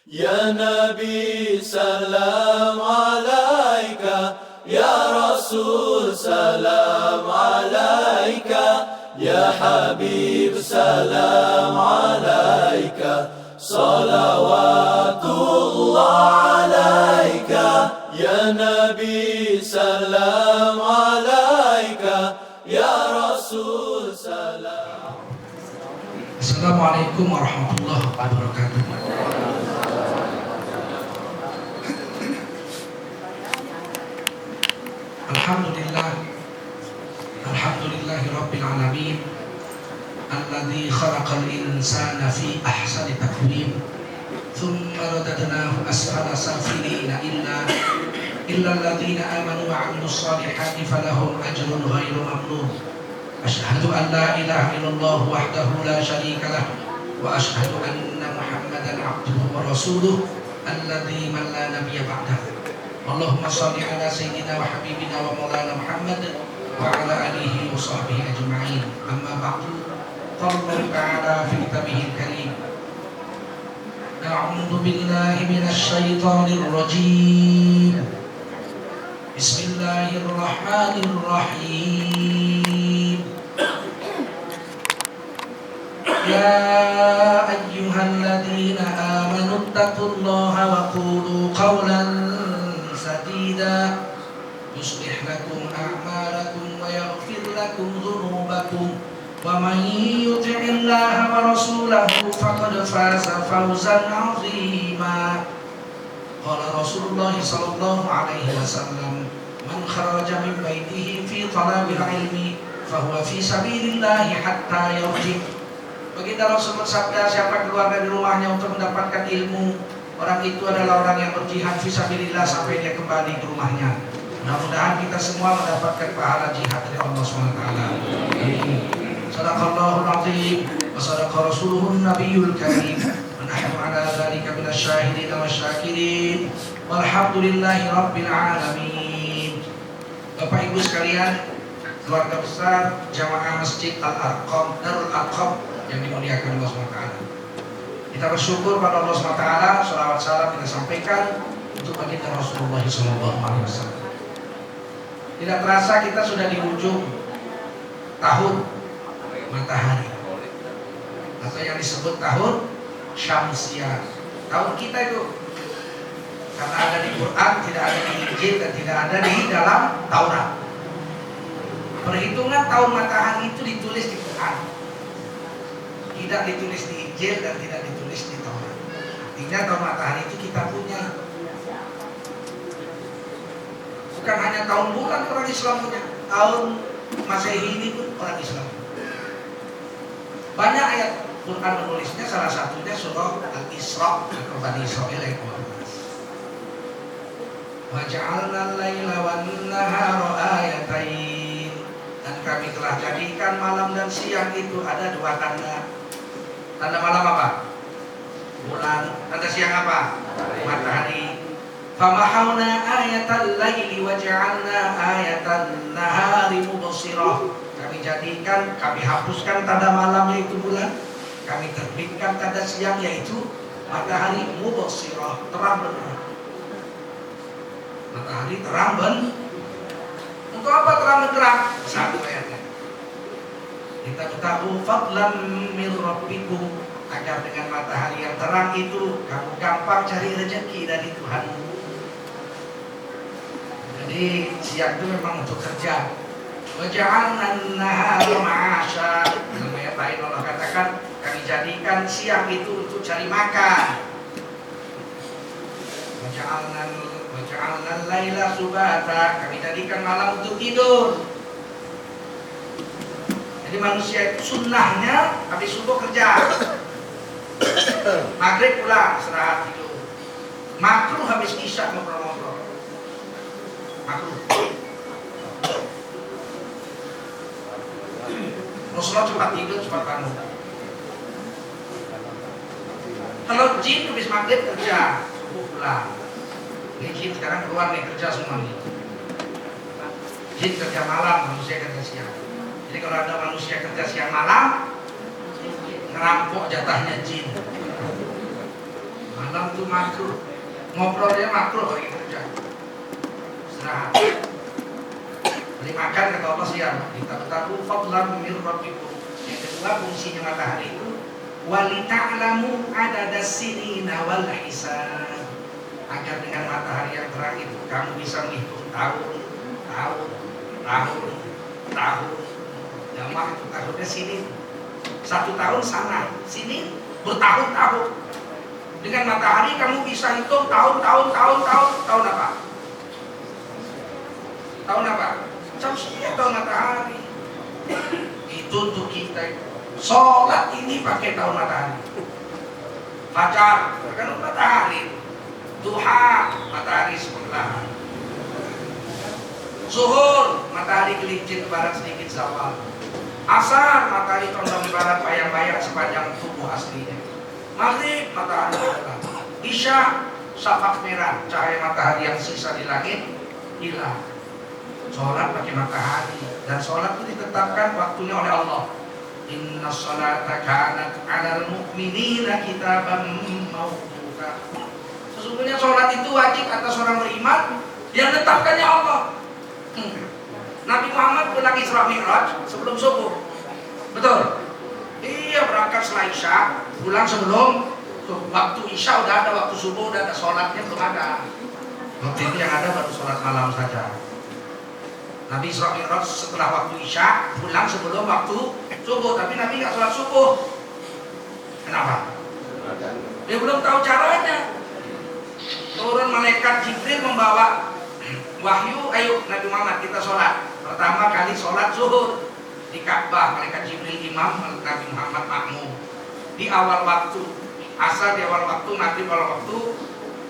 Ya Nabi salam alaika, Ya Rasul salam alaika, Ya Habib salam alaika, salawatullah alaika. Ya Nabi salam alaika, Ya Rasul salam. Assalamualaikum warahmatullahi wabarakatuh. Alhamdulillahi rabbil alamin, alladzi khalaqal insana fi ahsani taqwim, thumma radadnahu asfala safilina illa alladhina amanu wa 'amilus solihati falahum ajrun ghairu mamnun. Asyhadu an la ilaha illallah wahdahu la syarika lah wa asyhadu anna Muhammadan 'abduhu wa rasuluh alladzi man la nabiyya ba'dahu. Allahumma shalli ala sayyidina wa habibina wa maulana Muhammad wa ala alihi wa sahbihi ajma'in. Amma ba'du. Qala ta'ala fi kitabihil karim. A'udzu billahi minasy syaithanir rajim. Bismillahirrahmanirrahim. Ya ayyuhalladzina amanu taqullaha wa qulu qawlan sadida yuslih lakum a'malakum wa yaghfir lakum dhunubakum wa man yuti'illaha wa rasulahu faqad faza fawzan 'azima. Qala Rasulullah sallallahu alaihi wasallam, man kharaja min baitihi fi talabil ilmi fahuwa fi sabilillahi hatta yarji'. Baginda Rasul bersabda, siapa keluar dari rumahnya untuk mendapatkan ilmu, orang itu adalah orang yang berjihad fisabilillah sampai dia kembali ke rumahnya. Mudah-mudahan kita semua mendapatkan pahala jihad dari Allah SWT. Amin. Sadaqallahul azim wa sadaqa rasuluhun nabiyul karim. Wa nahnu ala dzalika minasyahidin wasyakirin. Walhamdulillahi rabbil alamin. Bapak Ibu sekalian, keluarga besar jamaah Masjid Al-Arqam, Darul Arqam yang dimuliakan Allah SWT. Kita bersyukur pada Allah SWT, salawat salam kita sampaikan untuk baginda Rasulullah SAW. Tidak terasa kita sudah di ujung tahun matahari, atau yang disebut tahun Syamsiah. Tahun kita itu, karena ada di Quran, tidak ada di Injil, dan tidak ada di dalam Taurat. Perhitungan tahun matahari itu ditulis di Quran, tidak ditulis di Injil dan tidak ditulis di Taurat. Artinya tahun matahari itu kita punya. Bukan hanya tahun bulan orang Islam punya, tahun Masehi ini pun orang Islam. Banyak ayat Quran menulisnya, salah satunya surah Al-Isra atau Bani Israil ayat 12. Wa ja'alna al-laila wan nahara ayatain. Dan kami telah jadikan malam dan siang itu ada dua tanda. Tanda malam apa? Bulan. Tanda siang apa? Matahari. Famahawna ayatal laili wa ja'alna ayatan nahari mubsirah. Kami jadikan, kami hapuskan tanda malam yaitu bulan. Kami terbitkan tanda siang yaitu matahari mubsirah, terang benderang. Matahari terang benderang. Untuk apa terang benderang? Satu ayatnya. Kita tahu fadlan min rabbikum, agar dengan matahari yang terang itu kamu gampang cari rezeki dari Tuhanmu. Jadi siang itu memang untuk kerja. Wa ja'alna an-nahara ma'asha. Dalam ayat lain Allah katakan, kami jadikan siang itu untuk cari makan. Wa ja'alna al-laila subata. Kami jadikan malam untuk tidur. Jadi manusia itu sunnahnya habis subuh kerja, maghrib pulang istirahat tidur. Makruh habis isya ngobrol-ngobrol. Makruh. Rasulullah cepat tidur, cepat bangun. Kalau jin habis maghrib kerja, subuh pulang. Ini jin sekarang keluar nih kerja semua nih. Jin kerja malam, manusia kerja siang. Jadi kalau ada manusia kerja siang malam, ngerampok jatahnya jin. Malam Malam itu makruh. Ngobrolnya makruh lagi kerja. Istirahat. Beli makan kata Allah siang. Ditaku fadlan min rabbikum. Yang kedua fungsinya matahari itu walita'lamu adadas sinina wal hisab. Agar dengan matahari yang terang itu kamu bisa menghitung tahun. Jamaah itu tahunnya sini. 1 tahun sana, sini bertahun-tahun. Dengan matahari kamu bisa hitung tahun apa? Tahun apa? Samsiah tahun matahari. Itu untuk kita. Sholat ini pakai tahun matahari. Fajar, kan matahari. Duha, matahari sebelah. Zuhur, matahari gelincir ke barat sedikit zawal. Asar, matahari condong ke barat bayang-bayang sepanjang tubuh aslinya. Maghrib, matahari hilang. Isya, syafaq merah, cahaya matahari yang sisa di langit hilang. Sholat pakai matahari, dan sholat itu ditetapkan waktunya oleh Allah. Inna sholata kanat 'alal mu'minina kitaban mawquta. Sesungguhnya sholat itu wajib atas orang beriman yang ditetapkannya Allah. Nabi Muhammad pulang Isra Mi'raj sebelum subuh. Betul? Iya, berangkat setelah Isya, pulang sebelum waktu Isya udah ada, waktu subuh udah ada, sholatnya belum ada. Waktu itu yang ada baru sholat malam saja. Nabi Isra Mi'raj setelah waktu Isya, pulang sebelum waktu subuh, tapi Nabi nggak sholat subuh. Kenapa? Dia belum tahu caranya. Turun malaikat Jibril membawa wahyu, ayo Nabi Muhammad kita sholat. Pertama kali sholat zuhur di Ka'bah, malaikat Jibril imam, Nabi Muhammad makmum. Di awal waktu, asar di awal waktu, maghrib di awal waktu,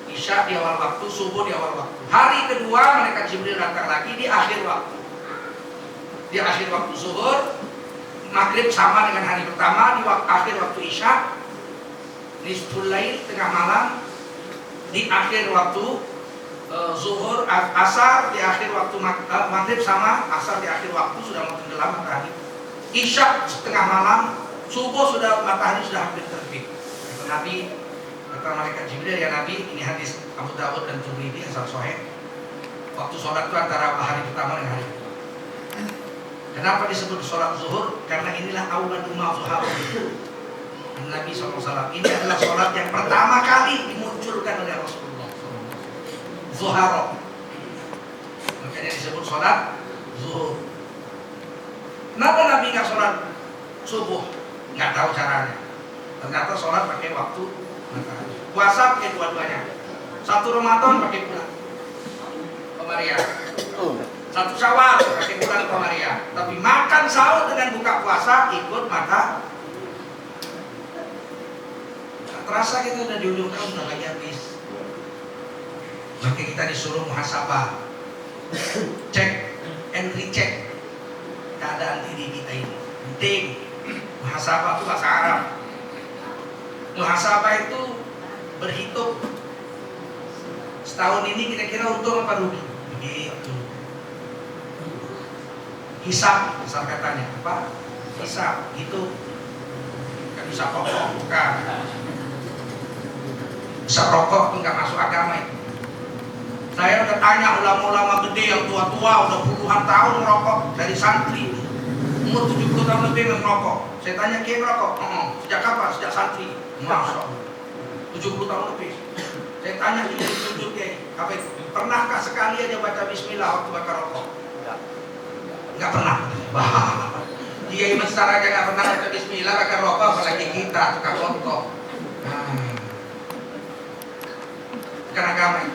isya di awal waktu, subuh di awal waktu. Hari kedua malaikat Jibril datang lagi di akhir waktu. Di akhir waktu zuhur, maghrib sama dengan hari pertama, di akhir waktu isya, nisful lail tengah malam, di akhir waktu zuhur, asar di akhir waktu maghrib sama asar di akhir waktu sudah mau tenggelam matahari. Isya setengah malam, subuh sudah matahari sudah hampir terbit. Kata Nabi, kata malaikat Jibril, ya Nabi, ini hadis Abu Dawud dan Tirmidzi hasan sahih. Waktu sholat itu antara hari pertama dengan hari kedua. Kenapa disebut sholat zuhur? Karena inilah awwalul ma zuhur. Nabi SAW, ini adalah sholat yang pertama kali dimunculkan oleh Rasulullah. Zuharo, makanya disebut sholat zuhur. Kenapa Nabi nggak sholat subuh? Nggak tahu caranya. Ternyata sholat pakai waktu matahari. Puasa pakai dua-duanya. 1 Ramadan pakai bulan Komariah. 1 Syawal pakai bulan Komariah. Tapi makan sahur dengan buka puasa ikut mata. Terasa kita udah di ujung tahun, udah lagi habis. Maka kita disuruh muhasabah, cek and recheck keadaan diri kita ini. Penting. Muhasabah itu bahasa Arab. Muhasabah itu berhitung. Setahun ini kira-kira untung apa rugi? Begitu. Hisab, besar katanya apa? Hisab, gitu. Kan bisa pokok, bukan. Bisa rokok itu nggak masuk agama itu. Saya udah tanya ulama-ulama gede yang tua-tua udah puluhan tahun ngerokok dari santri, umur 70 tahun lebih ngerokok. Saya tanya kiai ngerokok, sejak kapan? Sejak santri. Masya Allah, 70 tahun lebih. Saya tanya jujur kiai, apa itu? Pernahkah sekali aja baca Bismillah waktu bakar rokok? Nggak pernah. Wah, kiai besar aja nggak pernah baca Bismillah bakar rokok, apalagi kita tukang rokok. Bukan agama,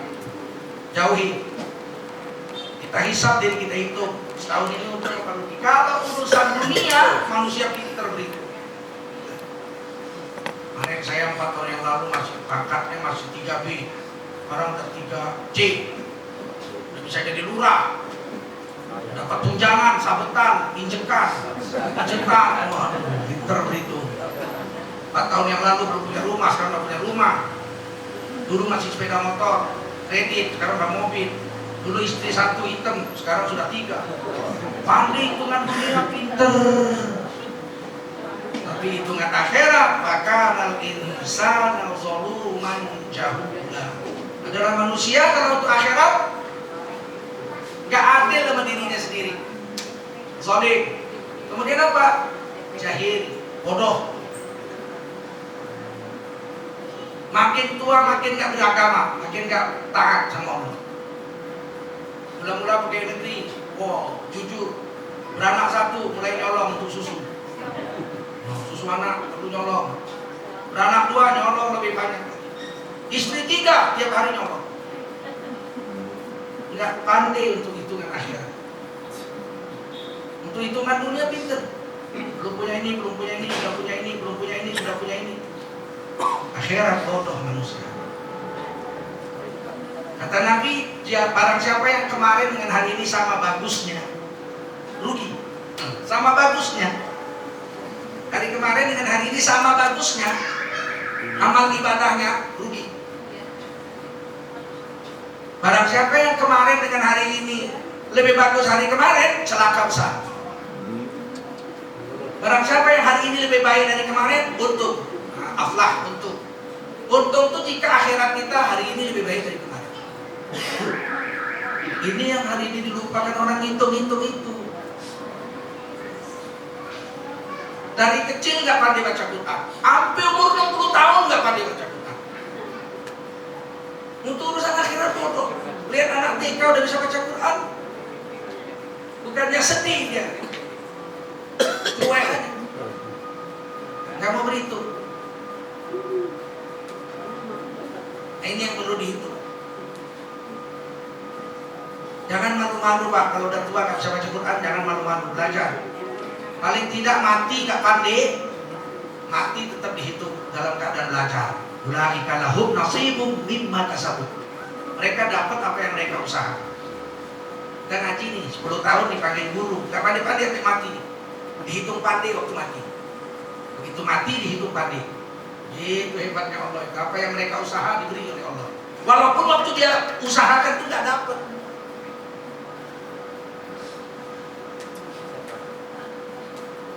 jauhi. Kita hisab diri kita hitung setahun ini untuk apa rugi. Kalau urusan dunia manusia pinter begitu. Kemarin saya 4 tahun yang lalu masih pangkatnya masih 3B, sekarang udah 3C, udah bisa jadi lurah, dapat tunjangan, sabetan, injekan, wah pinter begitu. 4 tahun yang lalu belum punya rumah, sekarang udah punya rumah. Dulu masih sepeda motor, kredit, sekarang udah mobil. Dulu istri 1 hitam, sekarang sudah 3. Pandai hitungan dunia, pinter. Tapi hitungan akhirat, maka al insana zaluman jahula. Adalah manusia kalau untuk akhirat nggak adil sama dirinya sendiri, zalim. Kemudian apa? Jahil, bodoh. Makin tua makin nggak beragama, makin nggak taat sama Allah. Mula-mula pegawai negeri, wow, jujur, beranak satu mulai nyolong untuk susu. Susu anak perlu nyolong. Beranak dua nyolong lebih banyak. Istri 3 tiap hari nyolong. Nggak pandai untuk hitungan akhirat. Untuk hitungan dunia pinter. Belum punya ini, belum punya ini, sudah punya ini, belum punya ini, sudah punya ini. Akhirat bodoh manusia. Kata Nabi, barang siapa yang kemarin dengan hari ini sama bagusnya, rugi. Sama bagusnya. Hari kemarin dengan hari ini sama bagusnya, amal ibadahnya rugi. Barang siapa yang kemarin dengan hari ini lebih bagus hari kemarin, celaka besar. Barang siapa yang hari ini lebih baik dari kemarin, untung. Aflah, untung. Untung itu jika akhirat kita hari ini lebih baik dari kemarin. Ini yang hari ini dilupakan orang hitung-hitung itu. Dari kecil nggak pandai baca Quran, sampai umur 60 tahun nggak pandai baca Quran. Untuk urusan akhirat bodoh. Lihat anak TK udah bisa baca Quran, bukannya sedih dia, cuek aja, nggak mau berhitung. Nah, ini yang perlu dihitung. Jangan malu-malu Pak, kalau udah tua nggak bisa baca Quran, jangan malu-malu, belajar. Paling tidak mati gak pandai, mati tetap dihitung dalam keadaan belajar. Ulaika lahum nasibum mimma kasabun. Mereka dapat apa yang mereka usahakan. Dan ngaji nih 10 tahun dipanggil guru, gak pandai-pandai mati. Dihitung pandai waktu mati. Begitu mati dihitung pandai. Itu hebatnya Allah. Apa yang mereka usaha diberi oleh Allah. Walaupun waktu dia usahakan itu gak dapat.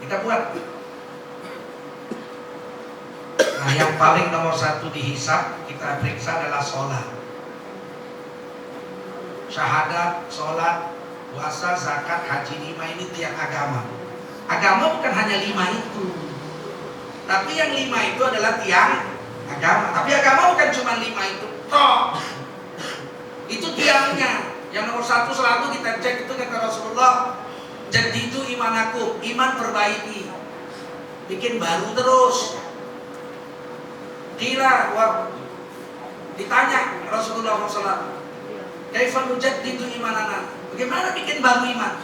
Kita buat. Nah, yang paling nomor 1 dihisab kita periksa adalah sholat, syahadat, sholat, puasa, zakat, haji. 5 ini tiang agama. Agama bukan hanya 5 itu, tapi yang 5 itu adalah tiang agama. Tapi agama bukan cuma 5 itu toh. Itu tiangnya. Yang nomor 1 selalu kita cek itu kata Rasulullah, jadi itu imanaku, iman perbaiki, bikin baru terus. Kira, ditanya Rasulullah SAW, kaifan nujaddidu imanana, bagaimana bikin baru iman?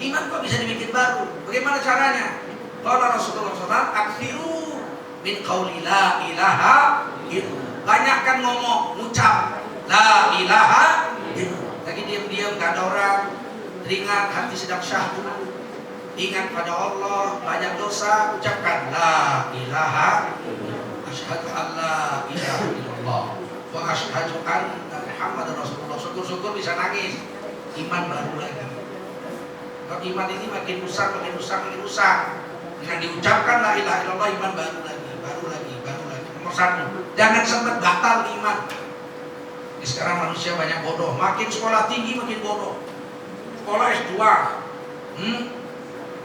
Iman kok bisa dibikin baru? Bagaimana caranya? Qala Rasulullah SAW, akhiru min qawli la ilaha illallah. Banyakkan ngomong, ngucap la ilaha illallah. Lagi diam-diam gak ada orang, teringat hati sedang syahdu, ingat pada Allah, banyak dosa, ucapkan la ilaha illallah, asyhadu an la ilaha illallah wa asyhadu anna Muhammadar Rasulullah. Syukur-syukur bisa nangis, iman baru lagi. Kalau iman ini makin rusak, makin rusak, makin rusak. Dengan diucapkan la ilaha illallah, iman baru lagi, baru lagi, baru lagi. Nomor 1, jangan sempat batal iman. Sekarang manusia banyak bodoh, makin sekolah tinggi makin bodoh. Sekolah S2,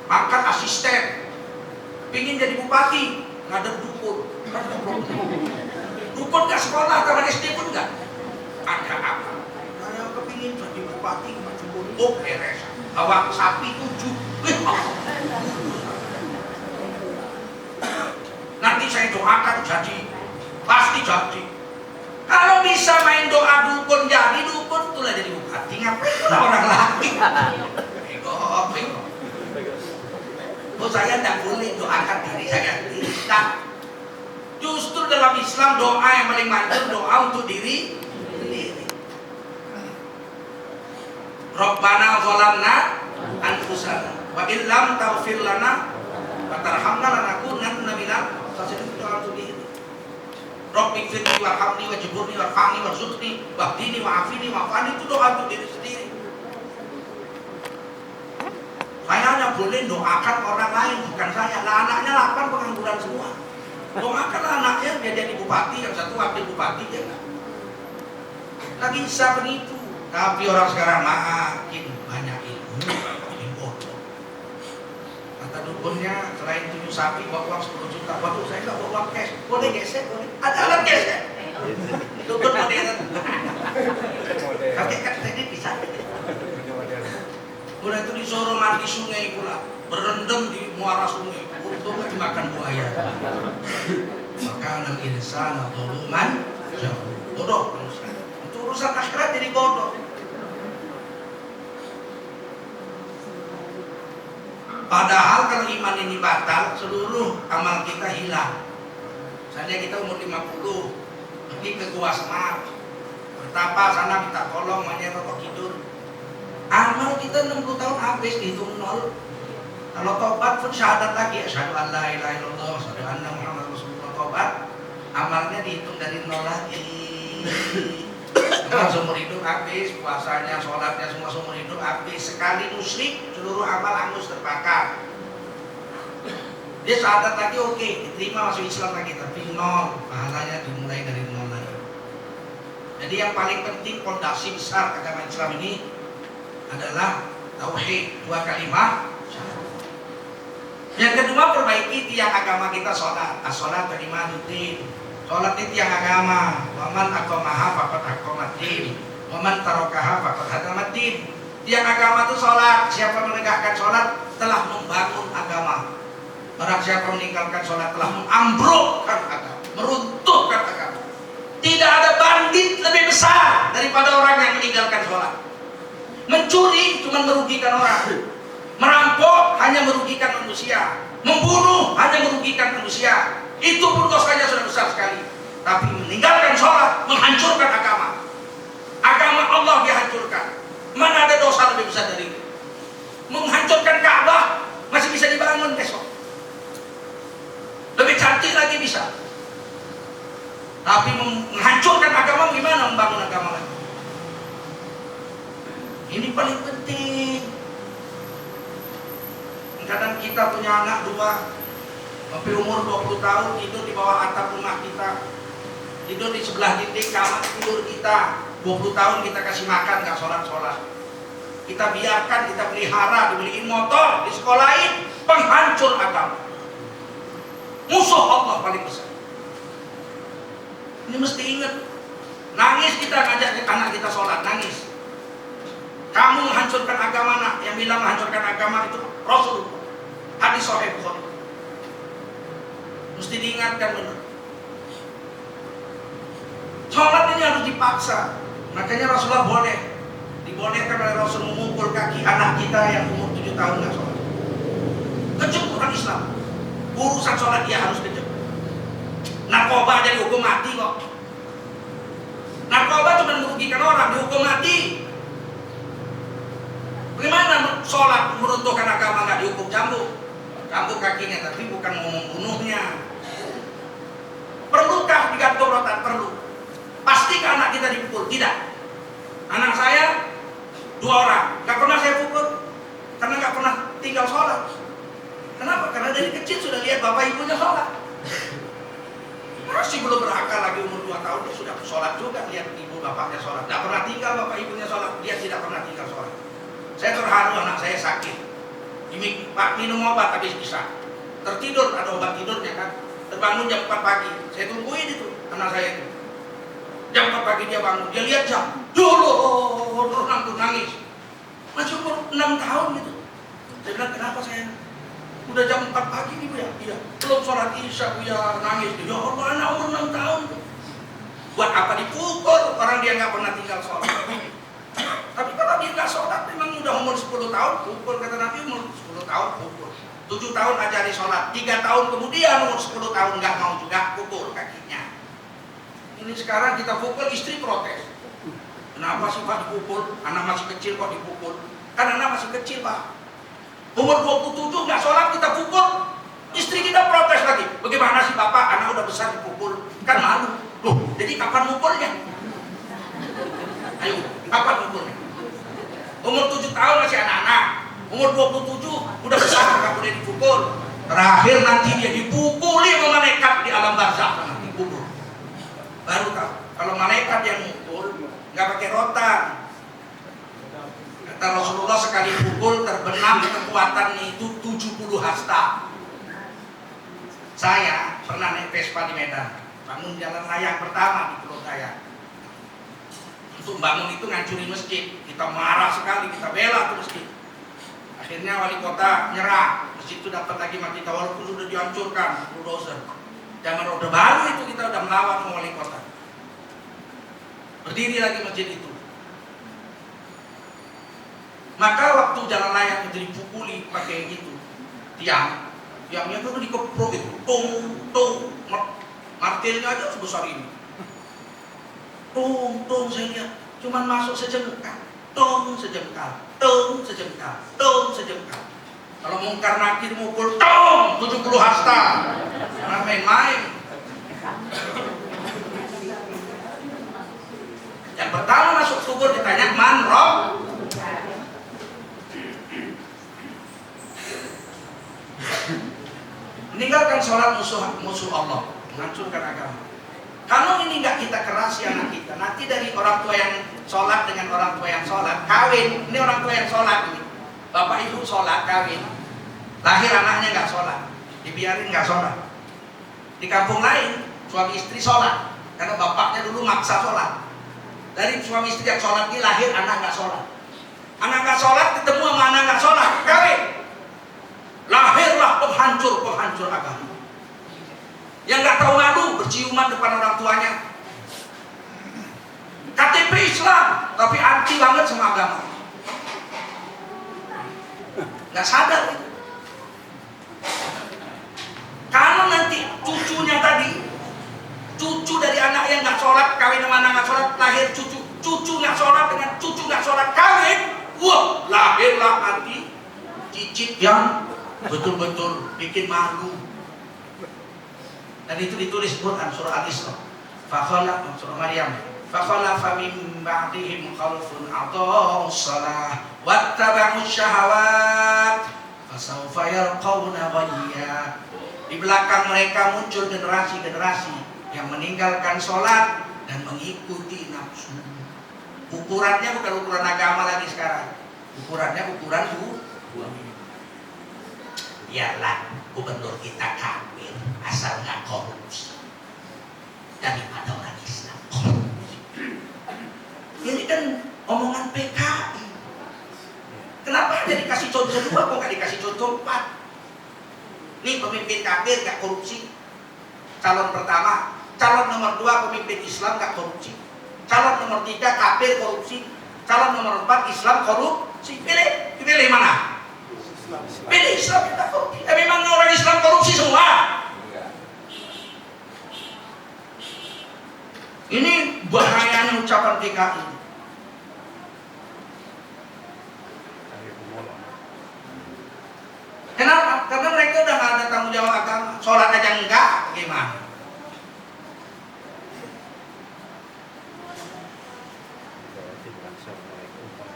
pangkat asisten, pingin jadi bupati, ngadep dukun. Dukun gak sekolah, taman SD pun gak. Ada apa? Saya kepingin jadi bupati, macam bodoh, beres. Bawa sapi 7. Nanti saya doakan jadi, pasti jadi. Kalau bisa main doa dukun jadi dukun, itulah jadi bupati. Ngapain orang lagi? Oh, saya tidak boleh doakan diri saya tidak. Justru dalam Islam doa yang paling manjur doa untuk diri sendiri. Rabbana zalamna anfusana wa illam taghfir lana wa tarhamna lanakunanna minal khasirin. Doa untuk diri. Rabbi firni warhamni wajburni warfa'ni warzuqni wahdini wa'afini wa'afani, itu doa untuk diri sendiri. Saya hanya boleh doakan orang lain, bukan saya. Lah anaknya 8 pengangguran semua. Doakan anaknya dia jadi bupati, yang satu wakil bupati, ya kan? Lagi bisa begitu. Tapi orang sekarang makin banyak ilmu, makin bodoh. Kata dukunnya, selain 7 sapi bawa uang 10 juta. Waduh, saya nggak bawa uang cash. Boleh gesek, boleh. Ada alat gesek. Dukun modern. Tapi kan tadi bisa. Udah itu disuruh mandi sungai pula, berendam di muara sungai. Untung nggak dimakan buaya. Maka anak insan atau luman jauh bodoh manusia. Itu urusan akhirat jadi bodoh. Padahal kalau iman ini batal, seluruh amal kita hilang. Misalnya kita umur 50, pergi ke Gua Semar, bertapa sana minta tolong, mainnya rokok tidur. Amal kita 60 tahun habis, dihitung nol. Kalau tobat pun syahadat lagi, asyhadu an la ilaha illallah, asyhadu anna Muhammad Rasulullah, tobat, amalnya dihitung dari nol lagi. Semua seumur hidup habis, puasanya, sholatnya semua seumur hidup habis. Sekali musyrik, seluruh amal hangus terbakar. Dia syahadat lagi oke, diterima masuk Islam lagi, tapi nol, pahalanya dimulai dari nol lagi. Jadi yang paling penting fondasi besar agama Islam ini adalah tauhid, 2 kalimat. Yang kedua, perbaiki tiang agama kita, sholat. As-sholat imaduddin. Sholat itu tiang agama. Waman aqamaha faqad aqamaddin. Waman tarakaha faqad hadamaddin. Tiang agama itu sholat. Siapa menegakkan sholat telah membangun agama. Barang siapa meninggalkan sholat telah mengambrukkan agama, meruntuhkan agama. Tidak ada bandit lebih besar daripada orang yang meninggalkan sholat. Mencuri cuma merugikan orang, merampok hanya merugikan manusia, membunuh hanya merugikan manusia. Itu pun dosanya sudah besar sekali. Tapi meninggalkan sholat menghancurkan agama. Agama Allah dihancurkan. Mana ada dosa lebih besar dari itu? Menghancurkan Ka'bah masih bisa dibangun besok. Lebih cantik lagi bisa. Tapi menghancurkan agama, gimana membangun agama lagi? Ini paling penting. Kadang kita punya anak 2, sampai umur 20 tahun tidur di bawah atap rumah kita, tidur di sebelah dinding kamar tidur kita. 20 tahun kita kasih makan, gak sholat-sholat. Kita biarkan, kita pelihara, dibeliin motor, disekolahin, penghancur agama. Musuh Allah paling besar. Ini mesti ingat. Nangis kita ngajak anak kita sholat, nangis. Kamu menghancurkan agama, nak. Yang bilang menghancurkan agama itu Rasul. Hadis Sahih Bukhari. Mesti diingatkan benar. Sholat ini harus dipaksa. Makanya Rasulullah dibolehkan oleh Rasul memukul kaki anak kita yang umur 7 tahun nggak sholat. Kejam orang Islam. Urusan sholat dia harus kejam. Narkoba jadi hukum mati kok. Narkoba cuma merugikan orang, dihukum mati. Bagaimana sholat meruntuhkan agama nggak dihukum cambuk? Cambuk kakinya, tapi bukan mau membunuhnya. Perlukah digantung rotan? Perlu. Pastikan anak kita dipukul? Tidak. Anak saya 2 orang, nggak pernah saya pukul karena nggak pernah tinggal sholat. Kenapa? Karena dari kecil sudah lihat bapak ibunya sholat. Masih belum berakal lagi umur 2 tahun dia sudah sholat juga, lihat ibu bapaknya sholat. Nggak pernah tinggal bapak ibunya sholat, dia tidak pernah tinggal sholat. Saya terharu anak saya sakit. Pak minum obat habis bisa. Tertidur, ada obat tidurnya kan. Terbangun jam 4 pagi. Saya tungguin itu anak saya itu. Jam 4 pagi dia bangun, dia lihat jam. Dulu nangis. Masih umur 6 tahun gitu. Saya bilang, kenapa saya? Udah jam 4 pagi nih Bu ya? Iya. Belum sholat isya Bu ya, nangis. Ya Allah, anak umur 6 tahun. Buat apa dipukul? Orang dia nggak pernah tinggal sholat. Tapi kalau dia nggak sholat, memang udah umur 10 tahun pukul, kata Nabi umur 10 tahun pukul. 7 tahun ajari sholat, 3 tahun kemudian umur 10 tahun nggak mau juga pukul kakinya. Ini sekarang kita pukul, istri protes. Kenapa sih Pak dipukul? Anak masih kecil kok dipukul? Kan anak masih kecil Pak. Umur 27 nggak sholat kita pukul, istri kita protes lagi. Bagaimana sih Bapak? Anak udah besar dipukul, kan malu. Loh, jadi kapan mukulnya? Ayo, kapan mukulnya? Umur 7 tahun masih anak-anak, umur 27 udah besar nggak boleh dipukul. Terakhir nanti dia dipukuli sama malaikat di alam barzakh, nanti dipukul. Baru tahu kalau malaikat yang mukul nggak pakai rotan. Kata Rasulullah, sekali pukul terbenam kekuatan itu 70 hasta. Saya pernah naik Vespa di Medan, bangun jalan layang pertama di Pulau Daya. Untuk bangun itu ngancurin masjid, kita marah sekali, kita bela tuh masjid. Akhirnya wali kota nyerah, masjid itu dapat lagi sama kita walaupun sudah dihancurkan bulldozer. Zaman Orde Baru itu kita udah melawan sama wali kota. Berdiri lagi masjid itu. Maka waktu jalan layang itu dipukuli pakai gitu, tiangnya tuh dikeprok itu, tung, martilnya aja sebesar ini. Tung, saya lihat, cuman masuk sejengkal, tung sejengkal. Kalau Mungkar Nakir mukul, tung 70 hasta, jangan main-main. Yang pertama masuk kubur ditanya, man rob? Meninggalkan sholat musuh Allah, menghancurkan agama. Kalau ini nggak kita kerasi anak kita, nanti dari orang tua yang sholat dengan orang tua yang sholat, kawin. Ini orang tua yang sholat ini, bapak ibu sholat, kawin, lahir anaknya nggak sholat, dibiarin nggak sholat. Di kampung lain suami istri sholat, karena bapaknya dulu maksa sholat. Dari suami istri yang sholat ini lahir anak nggak sholat. Anak nggak sholat ketemu sama anak nggak sholat, kawin. Lahirlah penghancur agama. Yang nggak tahu malu berciuman depan orang tuanya. KTP Islam, tapi anti banget sama agama. Nggak sadar. Kalau nanti cucunya tadi, cucu dari anak yang nggak sholat kawin sama anak nggak sholat, lahir cucu nggak sholat dengan cucu nggak sholat kawin, wah lahirlah nanti cicit yang betul-betul bikin malu. Dan itu ditulis Quran surah Al-Isra. Fakhala surah Maryam. Fakhalafa min ba'dihim khalfun adaa'us shalah wattaba'us syahawat fasawfa yalqawna ghayya. Di belakang mereka muncul generasi-generasi yang meninggalkan sholat dan mengikuti nafsu. Ukurannya bukan ukuran agama lagi sekarang. Ukurannya ukuran uang. Biarlah gubernur kita kafir asal nggak korupsi, daripada orang Islam korupsi. Ini kan omongan PKI. Kenapa jadi kasih contoh 2 kok nggak dikasih contoh 4? Nih pemimpin kafir nggak korupsi, calon pertama. Calon nomor 2 pemimpin Islam nggak korupsi. Calon nomor 3 kafir korupsi. Calon nomor 4 Islam korupsi. Pilih mana? Pilih Islam kita korupsi. Memang orang Islam korupsi semua. Ini bahayanya ucapan PKI. Kenapa? Karena mereka udah gak ada tanggung jawab agama. Sholat aja enggak, gimana?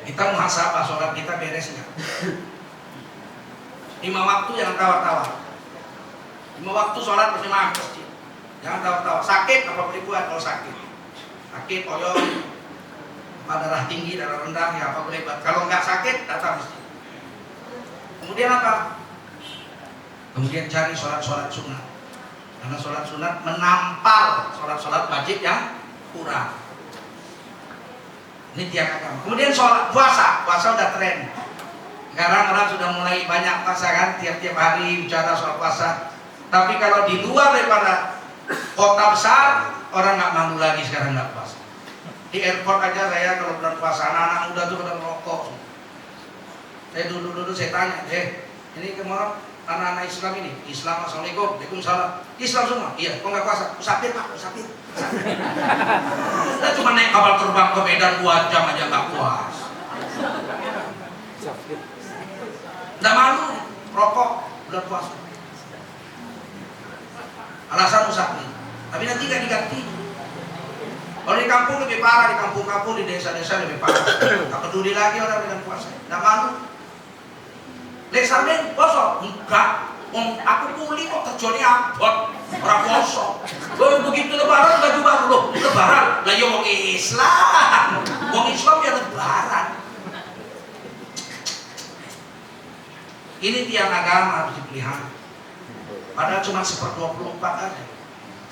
Kita muhasabah sholat kita beres enggak? 5 waktu jangan tawar-tawar. 5 waktu sholat berjamaah masjid. Jangan tawar-tawar. Sakit apa boleh buat kalau sakit? Sakit, oyong, darah tinggi, darah rendah, ya apa boleh buat. Kalau nggak sakit, datang masjid. Kemudian apa? Kemudian cari sholat-sholat sunat. Karena sholat sunat menampal sholat-sholat wajib yang kurang. Ini tiang agama. Kemudian sholat puasa udah tren. Sekarang orang sudah mulai banyak puasa kan, tiap-tiap hari bicara soal puasa. Tapi kalau di luar daripada kota besar, orang nggak malu lagi sekarang nggak puasa. Di airport aja saya kalau bulan puasa, anak-anak muda tuh pada merokok. Saya dulu saya tanya, ini kemarin anak-anak Islam ini, Islam assalamualaikum, waalaikumsalam, Islam semua, iya, kok nggak puasa? Sakit pak, sakit. Kita cuma naik kapal terbang ke Medan 2 jam aja nggak puas. Nggak malu, rokok bulan puasa. Alasan sakit, tapi nanti nggak diganti. Kalau di kampung lebih parah, di kampung-kampung, di desa-desa lebih parah. Nggak peduli lagi orang dengan puasa, nggak malu. Lek sarden, kosong, enggak. Aku kuli kok kerjane abot, ora poso. Begitu lebaran baju baru loh, lebaran. Lah yo wong Islam. Wong Islam ya lebaran. Ini tiang agama harus dipelihara. Padahal cuma 1/24 aja.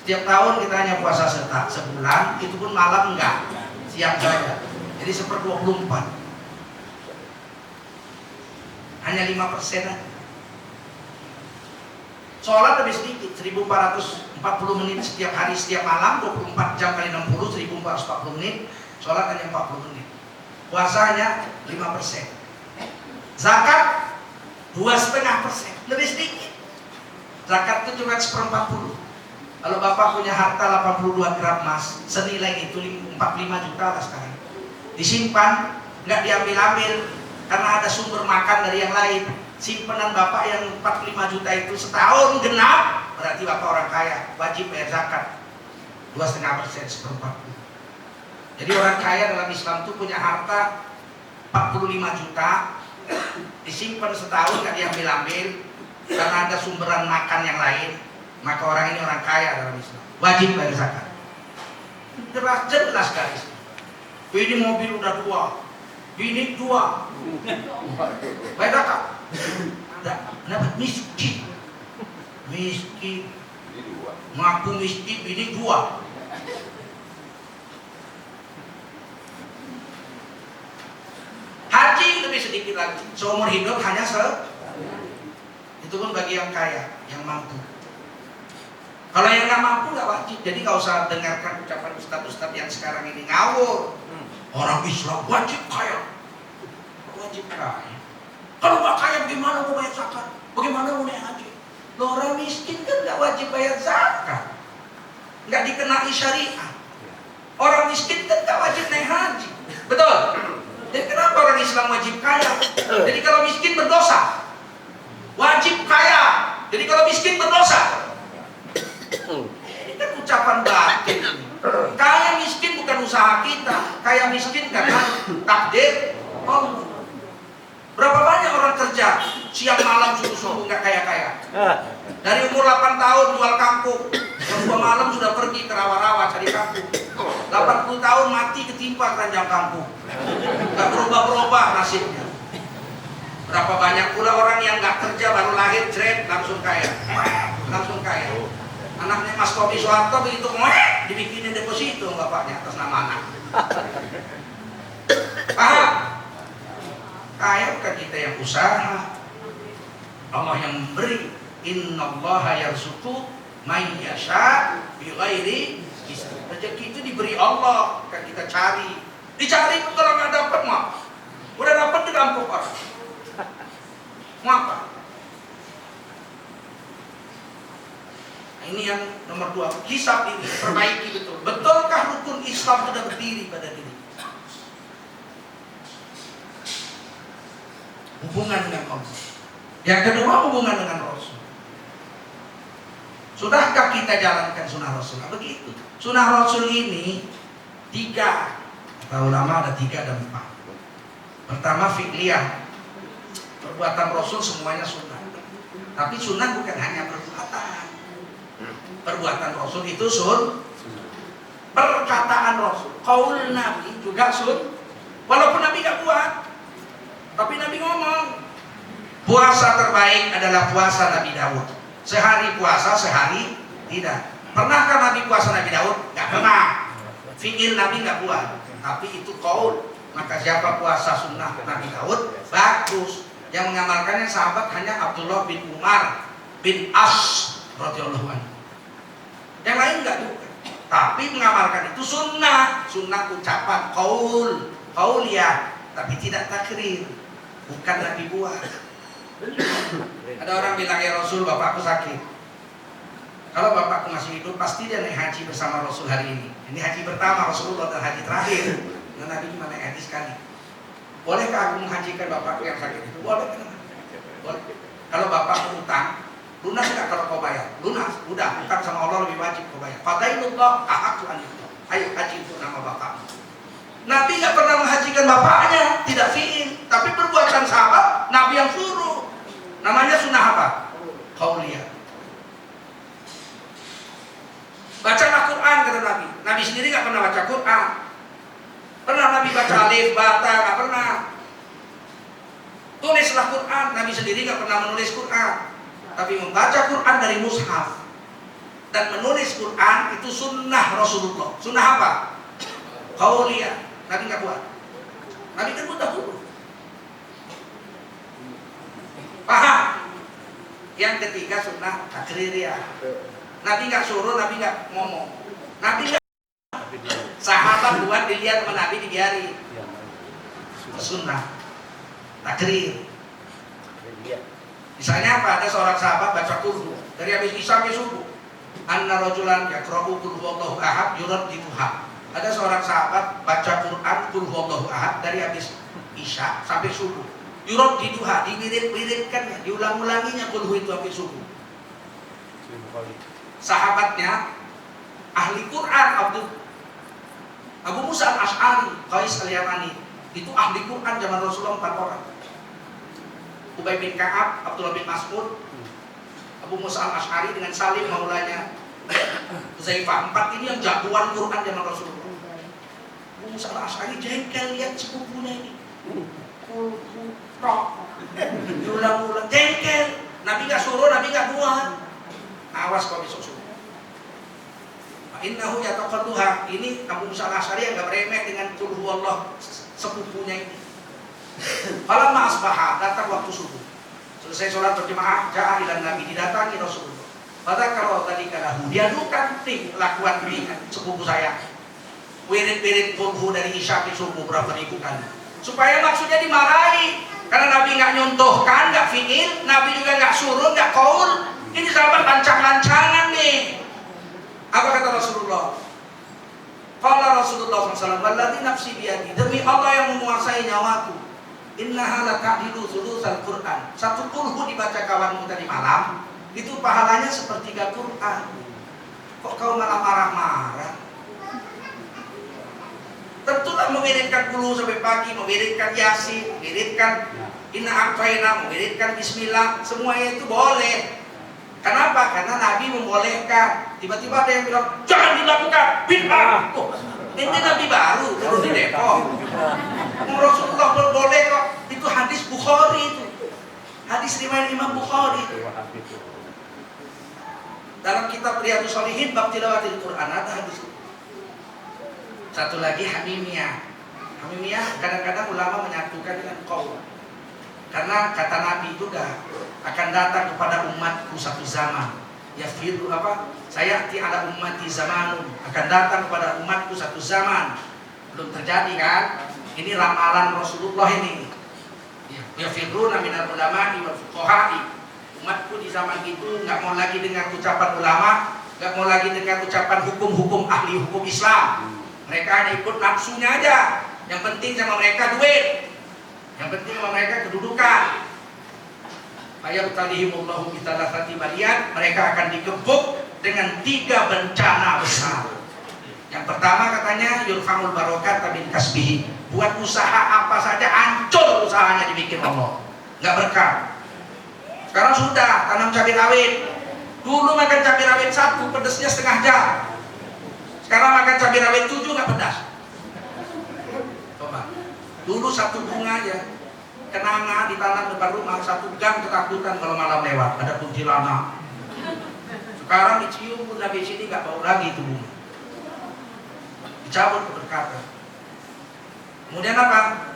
Setiap tahun kita hanya puasa sebulan, itu pun malam enggak, siang saja. Jadi 1/24. Hanya 5% aja. Sholat lebih sedikit, 1440 menit setiap hari, setiap malam, 24 jam kali 60, 1440 menit. Sholat hanya 40 menit. Puasanya 5%. Zakat 2,5%, lebih sedikit. Zakat itu cuma 1/40. Kalau bapak punya harta 82 gram emas, senilai itu 45 juta lah sekarang. Disimpan, nggak diambil-ambil, karena ada sumber makan dari yang lain. Simpanan bapak yang 45 juta itu setahun genap, berarti bapak orang kaya, wajib bayar zakat 2,5%, 1/40. Jadi orang kaya dalam Islam itu punya harta 45 juta, disimpan setahun nggak diambil-ambil, karena ada sumberan makan yang lain, maka orang ini orang kaya dalam Islam, wajib bayar zakat. Jelas guys. Ini mobil udah 2, ini 2, bayar zakat. Kenapa? Miskin. Ngaku miskin, ini 2. Haji lebih sedikit lagi, seumur hidup hanya itu pun bagi yang kaya, yang mampu. Kalau yang nggak mampu nggak wajib. Jadi nggak usah dengarkan ucapan ustadz-ustadz yang sekarang ini ngawur. Orang Islam wajib kaya, wajib kaya. Kalau nggak kaya bagaimana mau bayar zakat? Bagaimana mau naik haji? Loh, orang miskin kan nggak wajib bayar zakat, nggak dikenai syariat. Orang miskin kan nggak wajib naik haji, betul? Jadi kenapa orang Islam wajib kaya? Jadi kalau miskin berdosa. Wajib kaya. Jadi kalau miskin berdosa. Ini kan ucapan batin. Kaya miskin bukan usaha kita. Kaya miskin karena takdir Allah. Berapa banyak orang kerja siang malam sungguh-sungguh nggak kaya-kaya. Dari umur 8 tahun jual kangkung, jam 2 malam sudah pergi ke rawa-rawa cari kangkung. 80 tahun mati ketimpa keranjang kangkung. Nggak berubah-berubah nasibnya. Berapa banyak pula orang yang nggak kerja baru lahir jret langsung kaya, langsung kaya. Anaknya Mas Tommy Soeharto begitu dibikinin deposito bapaknya atas nama anak. Paham? Kaya bukan kita yang usaha, Allah yang memberi. Innallaha yarzuqu may yasha bighairi hisab. Rezeki itu diberi Allah, bukan kita cari. Dicari pun kalau nggak dapat mah, udah dapat dirampok orang. Mau apa? Nah, ini yang nomor 2, hisab ini perbaiki betul. Betulkah rukun Islam sudah berdiri pada diri? Hubungan dengan Allah. Yang kedua, hubungan dengan Rasul. Sudahkah kita jalankan sunnah Rasul? Nah, begitu. Sunnah Rasul ini 3. Kata ulama ada 3 dan 4. Pertama, fi'liyah. Perbuatan Rasul semuanya sunnah. Tapi sunnah bukan hanya perbuatan. Perbuatan Rasul itu perkataan Rasul. Qaul Nabi juga walaupun Nabi gak buat, tapi Nabi ngomong. Puasa terbaik adalah puasa Nabi Daud. Sehari puasa, sehari tidak. Pernahkah Nabi puasa Nabi Daud? Gak pernah. Fi'il Nabi gak buat, tapi itu qaul. Maka siapa puasa sunnah Nabi Daud, bagus. Yang mengamalkannya sahabat hanya Abdullah bin Umar bin As radhiyallahu anhu. Yang lain enggak juga. Tapi mengamalkan itu sunnah. Sunnah ucapan qaul ya, tapi tidak takrir. Bukan Nabi buat. Ada orang bilang, ya Rasul, bapakku sakit. Kalau bapakku masih hidup, pasti dia naik haji bersama Rasul hari ini. Ini haji pertama Rasulullah dan haji terakhir. Dan Nabi cuma naik haji sekali. Bolehkah aku menghajikan bapakku yang sakit itu? Boleh. Boleh. Kalau bapakku utang, lunas nggak kalau kau bayar? Lunas. Udah, utang sama Allah lebih wajib kau bayar. Fadailullah ahaqu an yuqda. Ayo haji untuk nama bapakmu. Nabi nggak pernah menghajikan bapaknya, tidak fi'il, tapi perbuatan sahabat Nabi yang suruh. Namanya sunnah apa? sendiri nggak pernah baca Quran. Pernah Nabi baca alif, bata, nggak pernah. Tulislah Quran, Nabi sendiri nggak pernah menulis Quran, tapi membaca Quran dari mushaf. Dan menulis Quran itu sunnah Rasulullah. Sunnah apa? Qauliyah. Nabi nggak buat. Nabi kan buat dahulu. Paham? Yang ketiga sunnah takririyah. Nabi nggak suruh, Nabi nggak ngomong. Nabi nggak. Sahabat buat dilihat sama Nabi dibiarin. Sunnah takrir. Misalnya apa? Ada seorang sahabat baca qul dari habis isya sampai subuh. Anna rajulan yaqra'u qul huwallahu ahad yuraddiduha. Ada seorang sahabat baca Quran qul huwallahu ahad dari habis isya sampai subuh. Yuraddiduha, diwirid-wiridkan, diulang-ulanginya qul hu itu sampai subuh. Sahabatnya ahli Quran Abu Musa al-Ash'ari, Qais al-Yamani, itu ahli Quran zaman Rasulullah 4 orang. Ubay bin Ka'ab, Abdullah bin Mas'ud, Abu Musa al-Ash'ari dengan Salim maulanya Huzaifah. 4 ini yang jagoan Quran zaman Rasulullah. Abu Musa al-Ash'ari jengkel lihat sepupunya ini. Diulang-ulang jengkel. Nabi nggak suruh, Nabi nggak buat. Awas kalau besok suruh. Innahu yataqalluha. Ini Abu Musa al-Ash'ari yang nggak beremeh dengan qul huwallah sepupunya ini. Falamma asbaha, datang waktu subuh. Selesai sholat berjemaah, ja'a ila Nabi, didatangi Rasulullah. Pada kalau tadi kadahu, diadukan nih lakukan ini sepupu saya. Wirid-wirid qul dari isya ke subuh berapa ribu kali. Supaya maksudnya dimarahi. Karena Nabi nggak nyontohkan, nggak fi'il, Nabi juga nggak suruh, nggak qaul. Ini sahabat lancang-lancangan nih. Apa kata Rasulullah? Qala Rasulullah SAW, walladzi nafsi biyadi, demi Allah yang menguasai nyawaku. Innaha lata'dilu thulutsal Qur'an. Satu qul dibaca kawanmu tadi malam, itu pahalanya sepertiga Quran. Kok kau malah marah-marah? Tentulah mewiridkan qul sampai pagi, mewiridkan Yasin, mewiridkan Inna a'tayna, mewiridkan Bismillah, semuanya itu boleh. Kenapa? Karena Nabi membolehkan. Tiba-tiba ada yang bilang jangan dilakukan, bid'ah. Oh, ini Nabi baru di Depok. Rasulullah boleh kok. Itu hadis Bukhari itu. Hadis riwayat Imam Bukhari itu. Dalam kitab Riyadhus Shalihin bab tilawatil Quran ada hadis itu. Satu lagi hamimiyah. Hamimiyah kadang-kadang ulama menyatukan dengan qaul. Karena kata Nabi juga akan datang kepada umatku satu zaman. Ya firu apa? Saya ala ummati zamanun, akan datang kepada umatku satu zaman. Belum terjadi kan? Ini ramalan Rasulullah ini. Ya firuna minal ulama'i wal fuqaha'i. Umatku di zaman itu nggak mau lagi dengar ucapan ulama, nggak mau lagi dengar ucapan hukum-hukum ahli hukum Islam. Mereka hanya ikut nafsunya aja. Yang penting sama mereka duit. Yang penting sama mereka kedudukan. Ayatulahimullahu bitalafati balian, mereka akan digebuk dengan 3 bencana besar. Yang pertama katanya yurfa'ul barokat min kasbihi. Buat usaha apa saja hancur usahanya dibikin Allah. Enggak berkah. Sekarang sudah tanam cabai rawit. Dulu makan cabai rawit 1 pedasnya setengah jam. Sekarang makan cabai rawit 7 enggak pedas. Coba. Dulu 1 bunga aja kenanga ditanam depan rumah, 1 gang ketakutan kalau malam lewat ada kuntilanak. Sekarang dicium pun dari sini nggak bau lagi itu bunga. Dicabut keberkatan. Kemudian apa?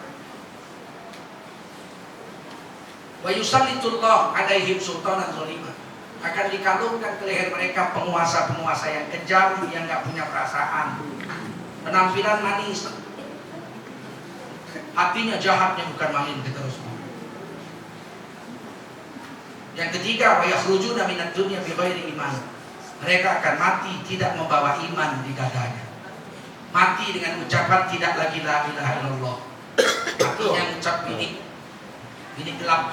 Wa yusallitullah alaihim sultanan zaliman. Akan dikalungkan ke leher mereka penguasa-penguasa yang kejam, yang nggak punya perasaan. Penampilan manis, hatinya jahatnya bukan main, kata Rasulullah. Yang ketiga, wa yakhrujuna minad dunya bi ghairi iman. Mereka akan mati tidak membawa iman di dadanya. Mati dengan ucapan tidak lagi la ilaha illallah. Matinya ucap bini gelap.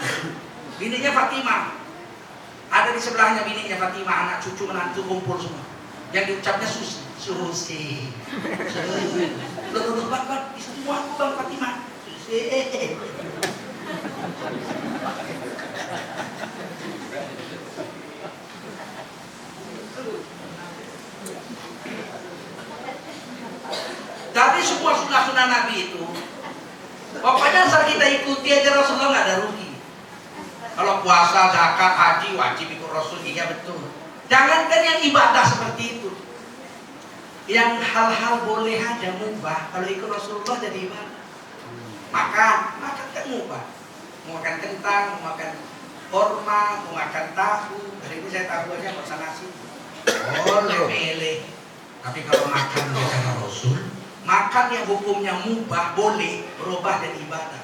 Bininya Fatimah. Ada di sebelahnya bininya Fatimah, anak cucu menantu kumpul semua. Yang diucapnya Susi. Loh, Bang, semua aku Bang Fatimah. sunnah Nabi itu, pokoknya asal kita ikuti aja Rasulullah nggak ada rugi. Kalau puasa, zakat, haji wajib ikut Rasul, iya betul. Jangankan yang ibadah seperti itu, yang hal-hal boleh aja mubah, kalau ikut Rasulullah jadi ibadah. Makan kan mubah. Mau makan kentang, mau makan korma, mau makan tahu. Hari ini saya tahu aja nggak usah nasi. Boleh milih. Tapi kalau makan cara Rasul, makan yang hukumnya mubah boleh berubah jadi ibadah.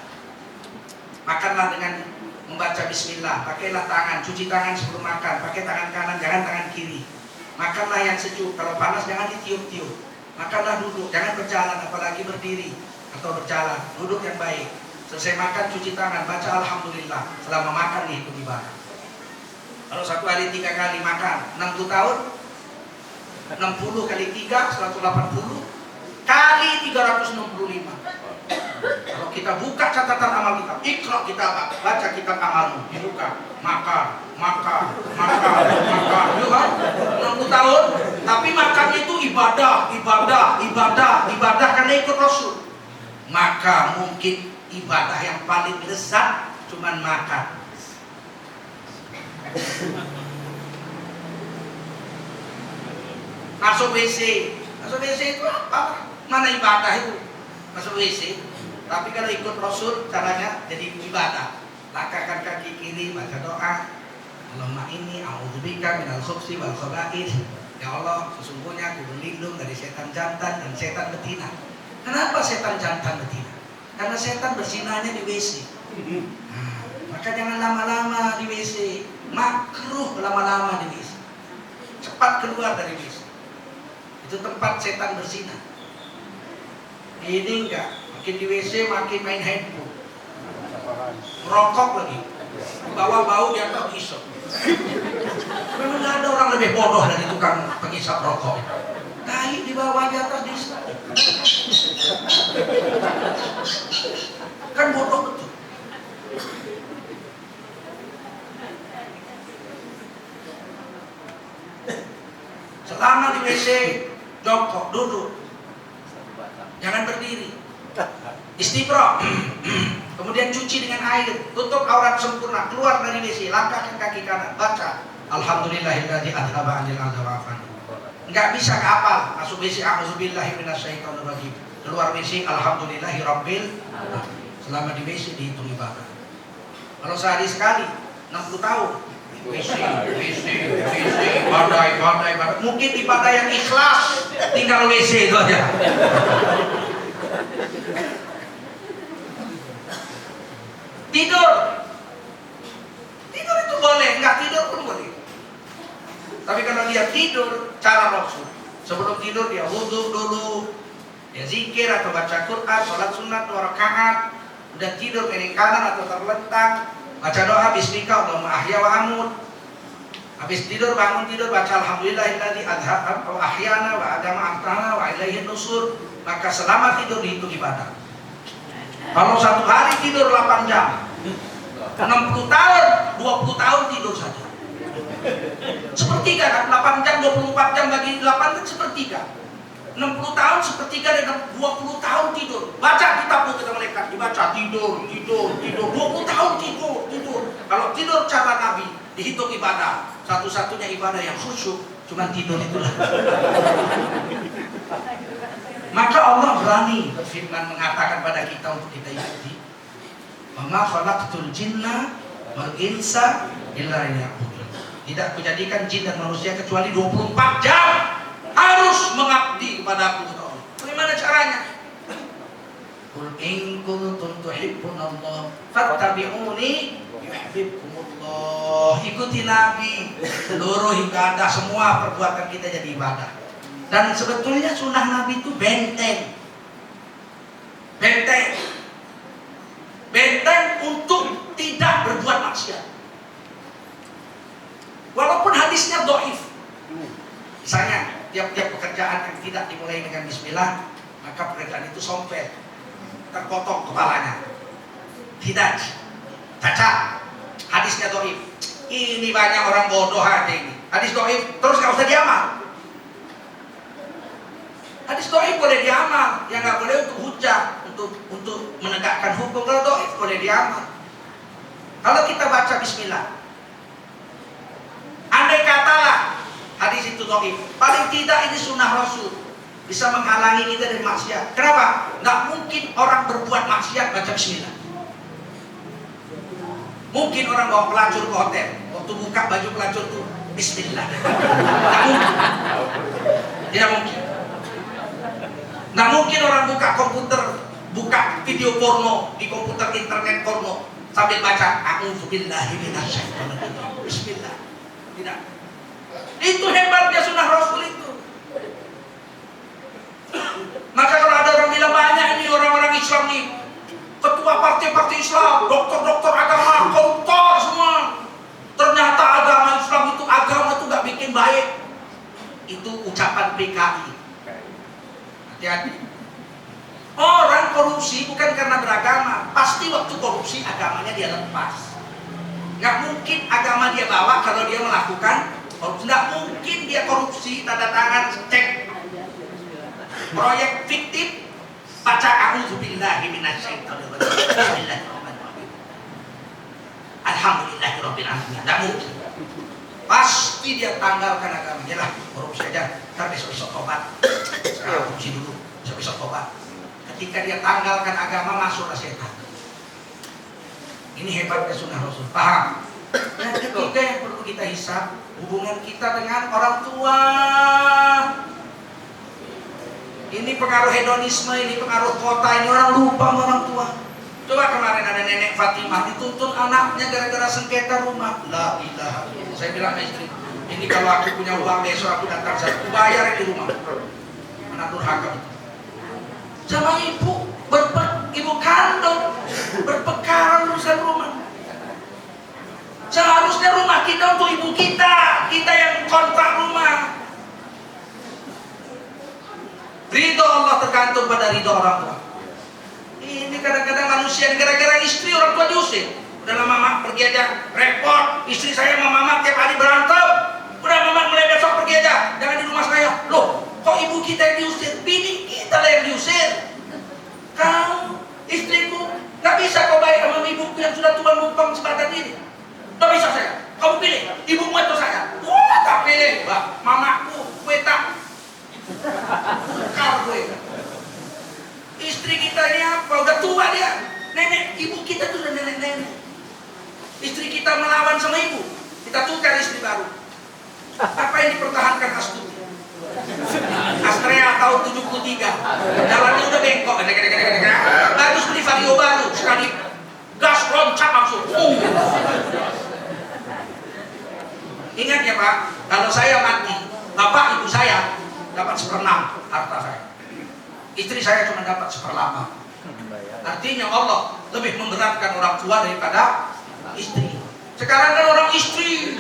Makanlah dengan membaca bismillah, pakailah tangan, cuci tangan sebelum makan, pakai tangan kanan, jangan tangan kiri. Makanlah yang sejuk, kalau panas jangan ditiup-tiup. Makanlah duduk, jangan berjalan, apalagi berdiri atau berjalan, duduk yang baik. Selesai makan, cuci tangan, baca alhamdulillah. Selama makan itu ibadah. Kalau satu hari 3 kali makan, 60 tahun, 60 kali 3, 180 kali 365. Kalau kita buka catatan amal kita, Iqra kita baca kitab amalmu, dibuka, makan, itu kan 60 tahun, tapi makannya itu ibadah karena ikut Rasul. Maka mungkin ibadah yang paling lezat cuman makan. Masuk WC itu apa? Mana ibadah itu? Masuk WC. Tapi kalau ikut Rasul caranya jadi ibadah. Langkahkan kaki kiri, baca doa. Allahumma inni a'udzubika minal khubuthi wal khaba'ith. Ya Allah, sesungguhnya aku berlindung dari setan jantan dan setan betina. Kenapa setan jantan betina? Karena setan berzinahnya di WC. Nah, maka jangan lama-lama di WC. Makruh lama-lama di WC. Cepat keluar dari WC. Itu tempat setan berzinah. Ini enggak, makin di WC makin main handphone, merokok lagi, bawa bau di atas isap. Memang nggak ada orang lebih bodoh dari tukang pengisap rokok. Tai di bawah di atas isap, kan bodoh betul. Selama di WC, jongkok, duduk. Jangan berdiri. Istibra. Kemudian cuci dengan air, tutup aurat sempurna, keluar dari WC, langkahkan kaki kanan, baca alhamdulillahilladzi adhaba 'anil adha wa afani. Enggak bisa hafal, masuk WC a'udzubillahi minasyaitonir rajim. Keluar WC alhamdulillahirabbil alamin. Selama di WC dihitung ibadah. Kalau sehari sekali 60 tahun WC, ibadah. Mungkin ibadah yang ikhlas, tinggal WC itu aja. Tidur itu boleh, nggak tidur pun boleh. Tapi kalau dia tidur, cara Rasul, sebelum tidur dia wudhu dulu, dia zikir atau baca Quran, sholat sunat 2 rakaat, udah tidur miring kanan atau terlentang, baca doa bismika Allahumma ahya wa amut. Habis tidur, bangun tidur, baca alhamdulillahilladzi adhaba wa ahyana wa adama amtana wa ilaihin nusur. Maka selama tidur dihitung ibadah. Kalau satu hari tidur 8 jam, 60 tahun, 20 tahun tidur saja. Sepertiga kan, 8 jam, 24 jam bagi 8 kan sepertiga. 60 tahun sepertiga dan 20 tahun tidur. Baca kitabmu kata malaikat, dibaca tidur, 20 tahun tidur. Kalau tidur cara Nabi dihitung ibadah. Satu-satunya ibadah yang khusyuk cuma tidur itulah. Maka Allah berani berfirman mengatakan pada kita untuk kita ikuti. Wa ma khalaqtul jinna wal insa illa liya'budun. Tidak kujadikan jin dan manusia kecuali 24 jam harus mengabdi kepada aku. Bagaimana caranya? Qul in kuntum tuhibbunallah fattabi'uni yuhibbukumullah. Ikuti Nabi. Seluruh ibadah semua perbuatan kita jadi ibadah. Dan sebetulnya sunnah Nabi itu benteng untuk tidak berbuat maksiat. Walaupun hadisnya dhaif. Misalnya, tiap-tiap pekerjaan yang tidak dimulai dengan bismillah, maka pekerjaan itu sompet, terpotong kepalanya, tidak, cacat. Hadisnya dhaif. Ini banyak orang bodoh aja ini. Hadis dhaif, terus nggak usah diamal. Hadis dhaif boleh diamal, yang nggak boleh untuk hujah. menegakkan hukum. Kalau doif boleh diamal. Kalau kita baca bismillah, andai katalah hadis itu doif, paling tidak ini sunnah Rasul, bisa menghalangi kita dari maksiat. Kenapa? Nggak mungkin orang berbuat maksiat baca bismillah. Mungkin orang bawa pelacur ke hotel, waktu buka baju pelacur tuh bismillah. Nggak mungkin. Tidak mungkin. Nggak mungkin orang buka komputer, buka video porno di komputer internet porno sambil baca a'udzubillahi minasyaitonir rajim. Bismillah. Tidak. Itu hebatnya sunnah Rasul itu. Maka kalau ada orang bilang banyak ini orang-orang Islam nih, ketua partai-partai Islam, dokter-dokter agama, koruptor semua. Ternyata agama Islam itu nggak bikin baik. Itu ucapan PKI. Hati-hati. Orang korupsi bukan karena beragama, pasti waktu korupsi agamanya dia lepas. Nggak mungkin agama dia bawa kalau dia melakukan korupsi. Nggak mungkin dia korupsi tanda tangan cek proyek fiktif baca a'udzubillahi minasyaitonir rajim. Bismillahirrahmanirrahim. Alhamdulillahirabbil alamin. Nggak mungkin. Pasti dia tanggalkan agamanya lah, korupsi aja. Ntar besok-besok tobat. Sekarang korupsi dulu, besok-besok tobat. Ketika dia tanggalkan agama, masuklah setan. Ini hebatnya sunnah Rasul. Paham? Yang ketiga yang perlu kita hisab, hubungan kita dengan orang tua. Ini pengaruh hedonisme, ini pengaruh kota, ini orang lupa sama orang tua. Coba kemarin ada nenek Fatimah dituntun anaknya gara-gara sengketa rumah. La ilaha illallah. Saya bilang ke istri, ini kalau aku punya uang besok aku datang, saya bayar di rumah. Anak durhaka itu. Sama ibu, ibu kandung, berpekal urusan rumah. Seharusnya rumah kita untuk ibu kita yang kontrak rumah. Ridho Allah tergantung pada ridho orang tua. Ini kadang-kadang manusia gara-gara istri orang tua diusir. Udah lama mama pergi aja, repot. Istri saya sama mama tiap hari berantem. Udah mama mulai besok pergi aja, jangan di rumah saya. Loh, kok ibu kita yang diusir? Bini kita lah yang diusir. Kau, istriku, gak bisa kau baik sama ibuku yang sudah tua numpang sebadan ini. Gak bisa saya. Kamu pilih, ibumu atau saya? Wah, tak pilih. Bah, mamaku, gue tak. Kau gue. Istri kita ini apa? Udah tua dia. Nenek, ibu kita tuh udah nenek-nenek. Istri kita melawan sama ibu. Kita tukar istri baru. Apa yang dipertahankan Astuti? Astrea tahun 73. Jalannya udah bengkok. Bagus beli Vario baru. Sekali gas loncat langsung. Ingat ya Pak, kalau saya mati, bapak ibu saya dapat 1/6 harta saya. Istri saya cuma dapat 1/8. Artinya Allah lebih memberatkan orang tua daripada istri. Sekarang kan orang istri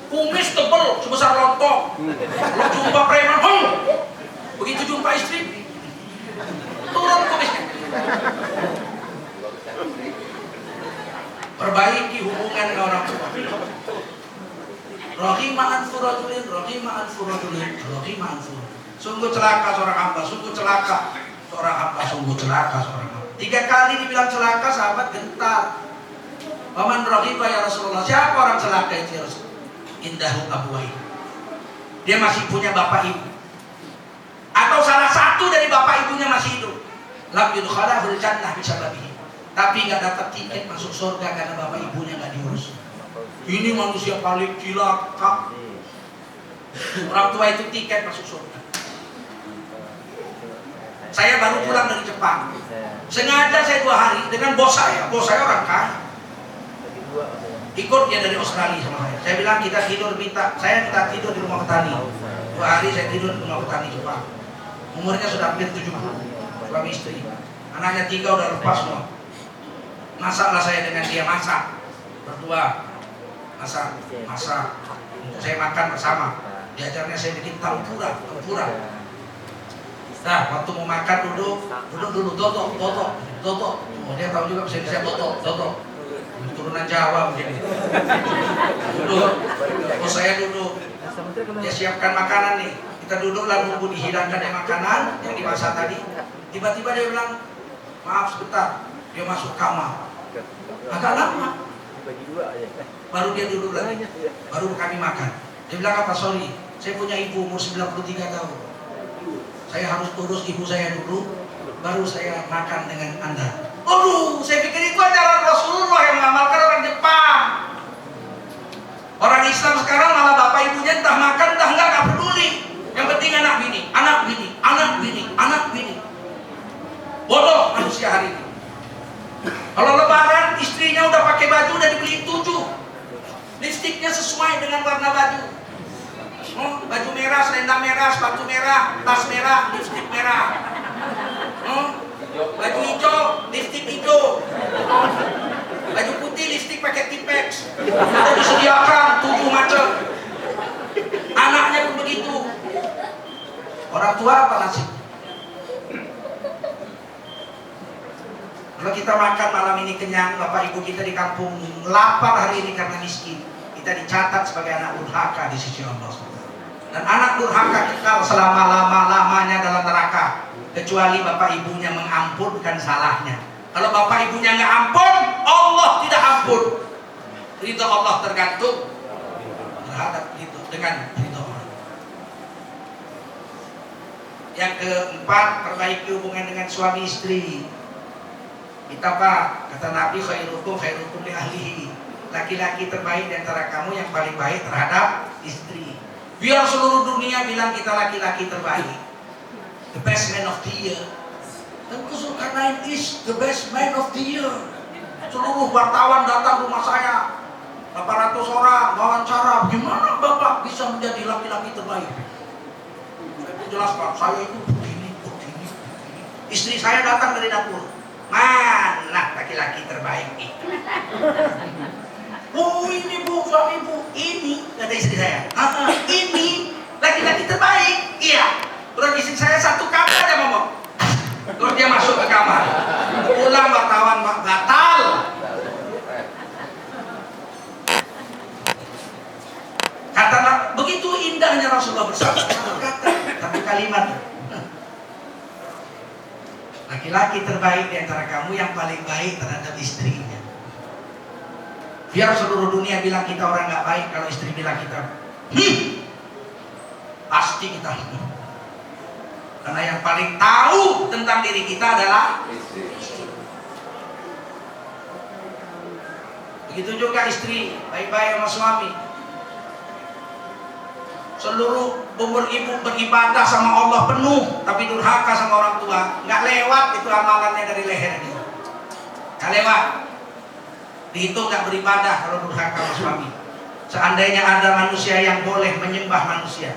kumis tebel sebesar lontong. Kalau jumpa preman, begitu jumpa istri turun kumisnya. Perbaiki hubungan dengan orang tua. Rahimah anfurajulin. Sungguh celaka seorang hamba, sungguh celaka seorang hamba, sungguh celaka seorang hamba. 3 kali dibilang celaka, sahabat gentar. Waman rahiba ya Rasulullah. Siapa orang celaka itu ya Rasul? Indahu abuwai. Dia masih punya bapak ibu. Atau salah satu dari bapak ibunya masih hidup. Lam yudkhalahul jannah bisababihi. Tapi nggak dapat tiket masuk surga karena bapak ibunya nggak diurus. Ini manusia paling cilaka. Orang tua itu tiket masuk surga. Saya baru pulang dari Jepang. Sengaja saya 2 hari dengan bos saya. Bos saya orang kaya. Ikut dia dari Australia sama saya. Saya bilang kita tidur saya minta tidur di rumah petani. 2 hari saya tidur di rumah petani Jepang. Umurnya sudah hampir 70. Suami istri. Anaknya 3 udah lepas semua. Masaklah saya dengan dia, masak berdua. Masak. Untuk saya makan bersama. Diajarnya saya bikin tempura. Nah, waktu mau makan duduk dulu, toto. Oh, dia tahu juga saya toto. Turunan Jawa begini. Duduk. Oh, saya duduk. Dia siapkan makanan nih. Kita duduk lah nunggu dihidangkan makanan yang dimasak tadi. Tiba-tiba dia bilang, maaf sebentar, dia masuk kamar. Agak lama, baru dia duduk lagi, baru kami makan. Dia bilang apa? Sorry, saya punya ibu umur 93 tahun. Saya harus urus ibu saya dulu, baru saya makan dengan Anda. Aduh, saya pikir itu ajaran Rasulullah yang mengamalkan orang Jepang. Orang Islam sekarang malah bapak ibunya entah makan entah enggak peduli. Yang penting anak bini, anak bini, anak bini, anak bini. Bodoh manusia hari ini. Kalau lebaran istrinya udah pakai baju udah dibeli 7. Lipstiknya sesuai dengan warna baju. Baju merah, selendang merah, sepatu merah, tas merah, lipstik merah. Baju hijau, lipstik hijau. Baju putih, lipstik pakai Tipex. Sudah disediakan 7 macam. Anaknya pun begitu. Orang tua apa nasib? Kalau kita makan malam ini kenyang, bapak ibu kita di kampung lapar hari ini karena miskin, kita dicatat sebagai anak durhaka di sisi Allah. Dan anak durhaka kekal selama-lamanya dalam neraka, kecuali bapak ibunya mengampunkan salahnya. Kalau bapak ibunya nggak ampun, Allah tidak ampun. Ridho Allah tergantung terhadap itu dengan ridho Allah. Yang keempat, perbaiki hubungan dengan suami istri. Kita Pak, kata Nabi, khairukum li ahlihi. Laki-laki terbaik di antara kamu yang paling baik terhadap istri. Biar seluruh dunia bilang kita laki-laki terbaik. The best man of the year. Dan Zulkarnain is the best man of the year. Seluruh wartawan datang rumah saya, 800 orang wawancara. Gimana Bapak bisa menjadi laki-laki terbaik? Saya jelaskan, saya itu begini. Istri saya datang dari dapur. Mana laki-laki terbaik itu? Oh ini bu, suami bu, ini kata istri saya. Ini laki-laki terbaik. Iya. Terus istri saya satu kamar aja ngomong. Terus dia masuk ke kamar. Pulang wartawan batal. Kata begitu indahnya Rasulullah bersabda. Kata tapi kalimat. Laki-laki terbaik di antara kamu yang paling baik terhadap istrinya. Biar seluruh dunia bilang kita orang nggak baik, kalau istri bilang kita, pasti kita. Karena yang paling tahu tentang diri kita adalah istri. Begitu juga istri, baik-baik sama suami. Seluruh umur ibu beribadah sama Allah penuh, tapi durhaka sama orang tua, nggak lewat itu amalannya dari leher dia. Nggak lewat. Dihitung nggak beribadah kalau durhaka sama suami. Seandainya ada manusia yang boleh menyembah manusia,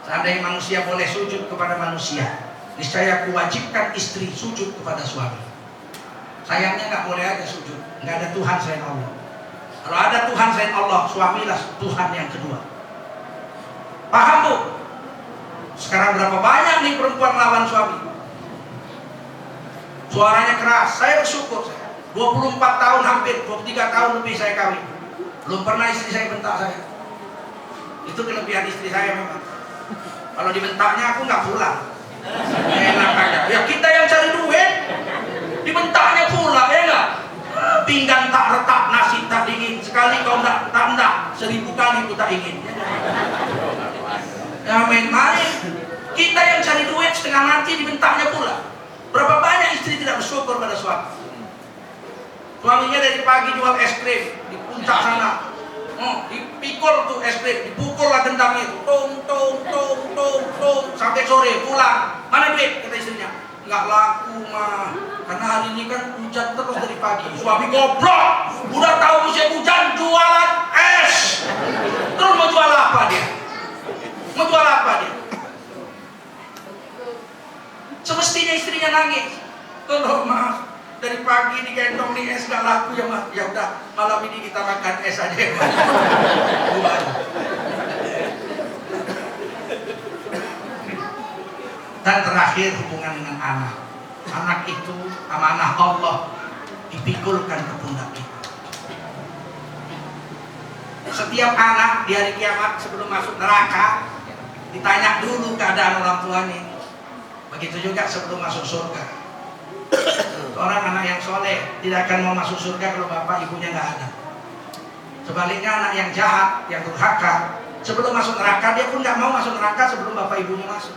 seandainya manusia boleh sujud kepada manusia, niscaya kuwajibkan istri sujud kepada suami. Sayangnya nggak boleh aja sujud, nggak ada Tuhan selain Allah. Kalau ada Tuhan selain Allah, suamilah Tuhan yang kedua. Paham bu? Sekarang berapa banyak nih perempuan lawan suami? Suaranya keras. Saya bersyukur. 24 tahun hampir, 23 tahun lebih saya kawin. Belum pernah istri saya bentak saya. Itu kelebihan istri saya memang. Kalau dibentaknya aku nggak pulang. Enak aja. Ya kita yang cari duit, dibentaknya pulang, ya nggak? Pinggan tak retak, nasi tak dingin. Sekali kau tak 1000 kali aku tak ingin. Ya main-main. Kita yang cari duit setengah mati dibentaknya pula. Berapa banyak istri tidak bersyukur pada suami. Suaminya dari pagi jual es krim di puncak sana. Dipikul tuh es krim, dipukul lah gendangnya itu. Tong sampai sore pulang. Mana duit? Kata istrinya. Nggak laku mah. Karena hari ini kan hujan terus dari pagi. Suami goblok. Udah tahu musim hujan jualan es. Terus mau jual apa dia? Mau jual apa dia? Semestinya istrinya nangis. Tolong maaf, dari pagi digendong nih es gak laku ya mas. Ya udah, malam ini kita makan es aja ya mas. Dan terakhir hubungan dengan anak. Anak itu amanah Allah, dipikulkan ke pundak kita. Setiap anak di hari kiamat sebelum masuk neraka ditanya dulu keadaan orang tuanya. Begitu juga sebelum masuk surga. Seorang anak yang soleh tidak akan mau masuk surga kalau bapak ibunya nggak ada. Sebaliknya anak yang jahat, yang durhaka, sebelum masuk neraka dia pun nggak mau masuk neraka sebelum bapak ibunya masuk.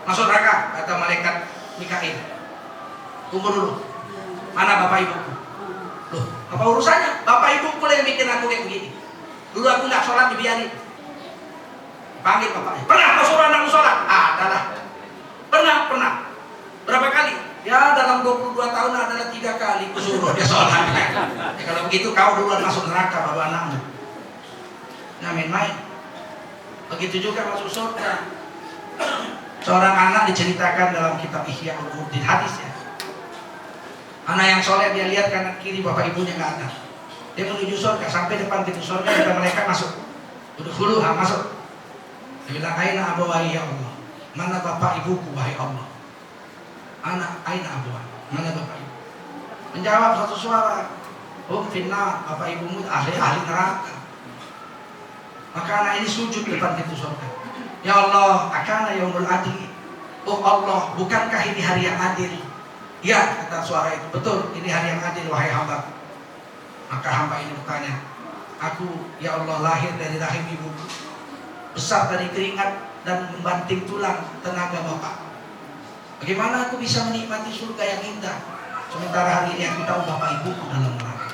Masuk neraka, kata malaikat Mikail. Tunggu dulu, mana bapak ibuku? Loh, apa urusannya? Bapak ibuku yang bikin aku kayak begini. Dulu aku nggak sholat dibiarin. Panggil bapaknya. Pernah kau suruh anakmu sholat? Adalah. Pernah. Berapa kali? Ya dalam 22 tahun adalah 3 kali kusuruh dia sholat. Ya, kalau begitu kau duluan masuk neraka bawa anakmu. Nah main-main. Begitu juga masuk surga. Seorang anak diceritakan dalam kitab Ihya Ulumuddin hadis ya. Anak yang soleh dia lihat kanan kiri bapak ibunya nggak ada. Dia menuju surga sampai depan pintu surga ada malaikat masuk. Udkhulu masuk. Dia bilang aina abawai ya Allah. Mana bapak ibuku wahai Allah. Anak aina abawai. Mana bapak ibu? Menjawab satu suara. Finna, bapak ibumu ahli neraka. Maka anak ini sujud depan pintu surga. Ya Allah, akana yaumul adli. Oh Allah, bukankah ini hari yang adil? Ya, kata suara itu. Betul, ini hari yang adil wahai hamba. Maka hamba ini bertanya, aku ya Allah lahir dari rahim ibuku, besar dari keringat dan membanting tulang tenaga bapak. Bagaimana aku bisa menikmati surga yang indah sementara hari ini aku tahu bapak ibuku dalam neraka?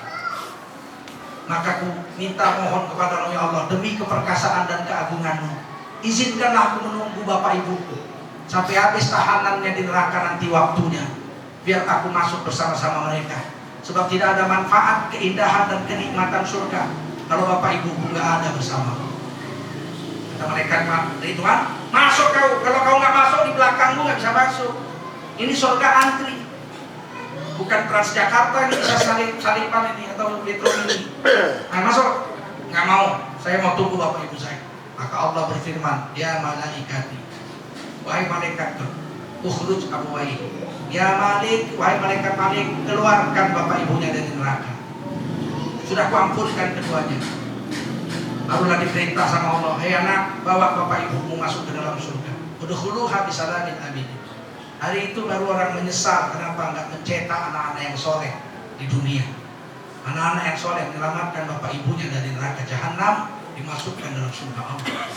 Maka aku minta mohon kepada Allah, ya Allah, demi keperkasaan dan keagunganmu, izinkanlah aku menunggu bapak ibuku sampai habis tahanannya di neraka nanti waktunya, biar aku masuk bersama-sama mereka. Sebab tidak ada manfaat, keindahan dan kenikmatan surga kalau bapak ibuku nggak ada bersama. Kata malaikat Tuhan, masuk kau. Kalau kau nggak masuk, di belakangmu nggak bisa masuk. Ini surga antri, bukan Transjakarta ini bisa salipan ini atau metro ini. Nah, masuk, nggak mau. Saya mau tunggu bapak ibu saya. Maka Allah berfirman, ya malaikati, wahai malaikatku, ukhruj abawai. Ya Malik, wahai malaikat Malik, keluarkan bapak ibunya dari neraka. Sudah kuampunkan keduanya. Barulah diperintah sama Allah, hei anak, bawa bapak ibumu masuk ke dalam surga. Udkhuluha bisalamin amin. Hari itu baru orang menyesal kenapa enggak mencetak anak-anak yang soleh di dunia. Anak-anak yang soleh menyelamatkan bapak ibunya dari neraka jahanam, dimasukkan dalam surga Allah.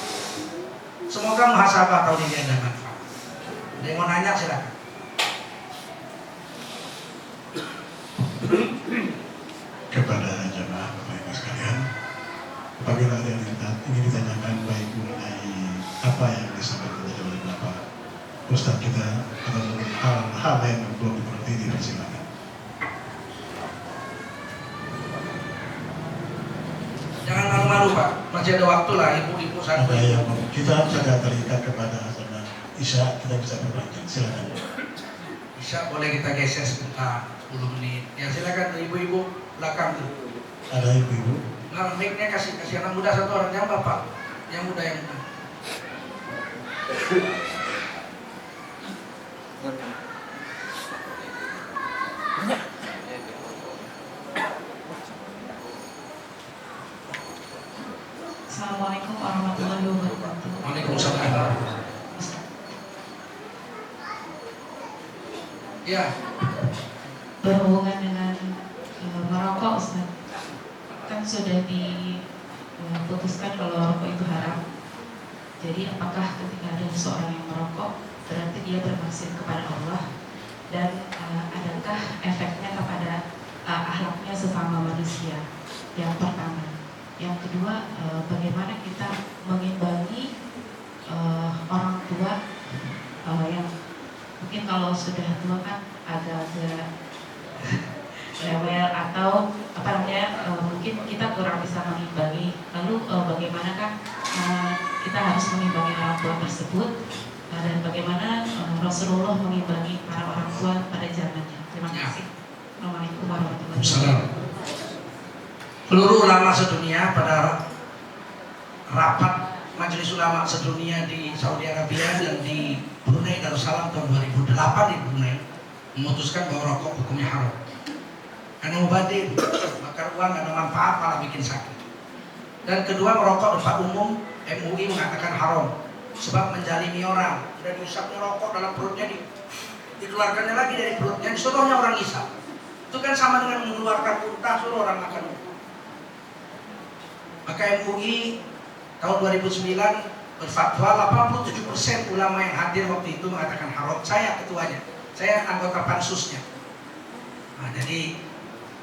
Semoga muhasabah tahun ini ada manfaat. Ada yang mau nanya silakan. Kepada jemaah Bapak Ibu sekalian, apabila ada yang ingin ditanyakan baik mengenai apa yang disampaikan tadi oleh Bapak Ustadz kita atau hal yang belum dimengerti, dipersilakan. Jangan malu-malu Pak, masih ada waktu lah ibu-ibu Ada sampai. yang kita sudah terikat kepada sama Isya, kita bisa berbincang. Silakan. Bisa boleh kita geser sebentar 10 menit. Ya silakan ibu-ibu belakang tuh. Ada ibu-ibu? Nah, mic-nya kasih anak muda satu orang, yang bapak, yang muda. Assalamualaikum warahmatullahi wabarakatuh. Waalaikumsalam. Ya, Berhubungan dengan merokok, Ustaz, kan sudah diputuskan kalau rokok itu haram. Jadi apakah ketika ada seseorang yang merokok berarti dia bermaksiat kepada Allah, dan adakah efeknya kepada akhlaknya sesama manusia? Yang pertama. Yang kedua, bagaimana kita mengimbangi orang tua yang mungkin kalau sudah tua kan agak-agak rewel atau apa namanya, mungkin kita kurang bisa mengimbangi. Lalu bagaimanakah kita harus mengimbangi orang tua tersebut, dan bagaimana Rasulullah mengimbangi para orang tua pada zamannya. Terima kasih. Assalamualaikum warahmatullahi wabarakatuh. seluruh ulama sedunia pada rapat Majelis Ulama Sedunia di Saudi Arabia dan di Brunei Darussalam tahun 2008 di Brunei memutuskan bahwa rokok hukumnya haram. Karena mubadir, bakar uang gak ada manfaat, malah bikin sakit. Dan kedua, merokok di tempat umum, MUI mengatakan haram sebab menjalimi orang. Udah diusapnya rokok dalam perutnya dikeluarkannya lagi dari perutnya, disuruhnya orang isap. Itu kan sama dengan mengeluarkan muntah, suruh orang makan. Maka MUI tahun 2009 berfatwa, 87% ulama yang hadir waktu itu mengatakan haram. Saya ketuanya, saya anggota pansusnya. Nah, jadi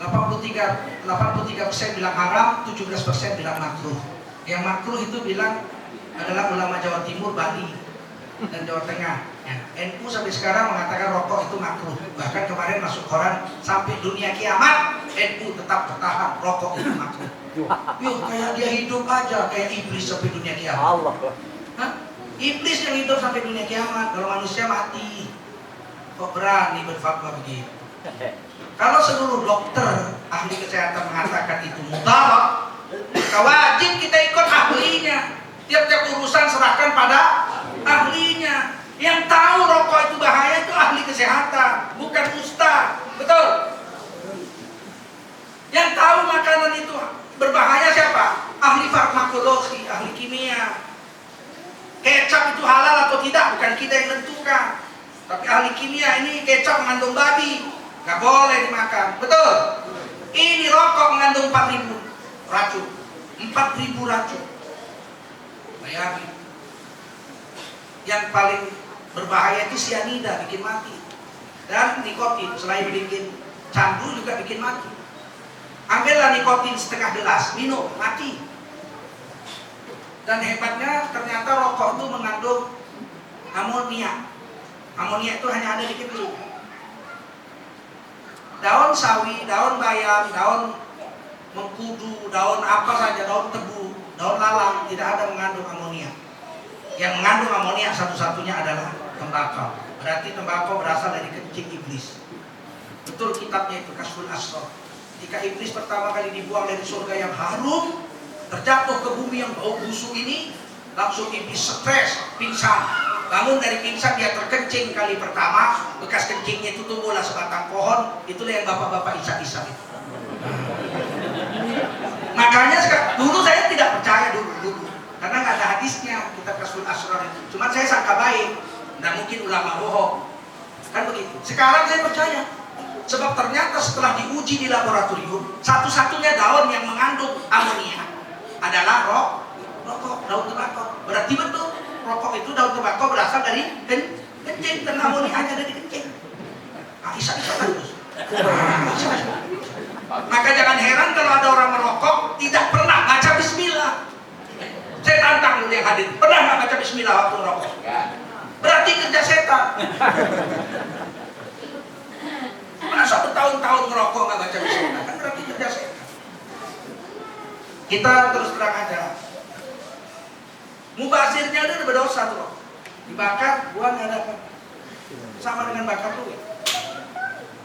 83% bilang haram, 17% bilang makruh. Yang makruh itu bilang adalah ulama Jawa Timur, Bali, dan Jawa Tengah. Ya, NU sampai sekarang mengatakan rokok itu makruh. Bahkan kemarin masuk koran, sampai dunia kiamat NU tetap bertahan rokok itu makruh. Yuk, kayak dia hidup aja, kayak iblis sampai dunia kiamat. Allah. Hah? Iblis yang hidup sampai dunia kiamat, kalau manusia mati. Kok berani berfatwa begitu? Kalau seluruh dokter, ahli kesehatan mengatakan itu mudarat, maka wajib kita ikut ahlinya. Tiap-tiap urusan serahkan pada ahlinya. Yang tahu rokok itu bahaya itu ahli kesehatan, bukan ustaz. Betul? Yang tahu makanan itu berbahaya siapa? Ahli farmakologi, ahli kimia. Kecap itu halal atau tidak bukan kita yang tentukan, tapi ahli kimia. Ini kecap mengandung babi, nggak boleh dimakan. Betul? Ini rokok mengandung 4.000 racun, 4.000 racun. Bayangin. Yang paling berbahaya itu sianida, bikin mati. Dan nikotin, selain bikin candu juga bikin mati. Ambillah nikotin setengah gelas, minum, mati. Dan hebatnya ternyata rokok itu mengandung amonia. Amonia itu hanya ada di kepiting. Daun sawi, daun bayam, daun mengkudu, daun apa saja, daun tebu, daun lalang tidak ada mengandung amonia. Yang mengandung amonia satu-satunya adalah tembakau. Berarti tembakau berasal dari kencing iblis. Betul kitabnya itu Kasyful Asrar. Ketika iblis pertama kali dibuang dari surga yang harum, terjatuh ke bumi yang bau busuk ini, langsung iblis stres, pingsan. Bangun dari pingsan, dia terkencing kali pertama, bekas kencingnya itu tumbuhlah sebatang pohon. Itulah yang bapak-bapak isak-isak itu. Makanya dulu saya tidak percaya dulu. Karena nggak ada hadisnya kitab Kasyful Asrar itu. Cuma saya sangka baik, nggak mungkin ulama bohong, kan begitu. Sekarang saya percaya, sebab ternyata setelah diuji di laboratorium, satu-satunya daun yang mengandung amonia adalah rokok, daun tembakau. Berarti betul, rokok itu daun tembakau berasal dari kencing, dan amonia hanya dari kencing. Isa-isa terus. Maka jangan heran kalau ada orang merokok tidak pernah baca bismillah. Saya tantang dulu yang hadir, pernah nggak baca bismillah waktu merokok? Berarti kerja setan. Masa bertahun-tahun ngerokok nggak baca bismillah? Kan berarti kerja setan. Kita terus terang aja. Mubazirnya udah berdosa tuh. Dibakar, buang nggak dapat. Sama dengan bakar tuh.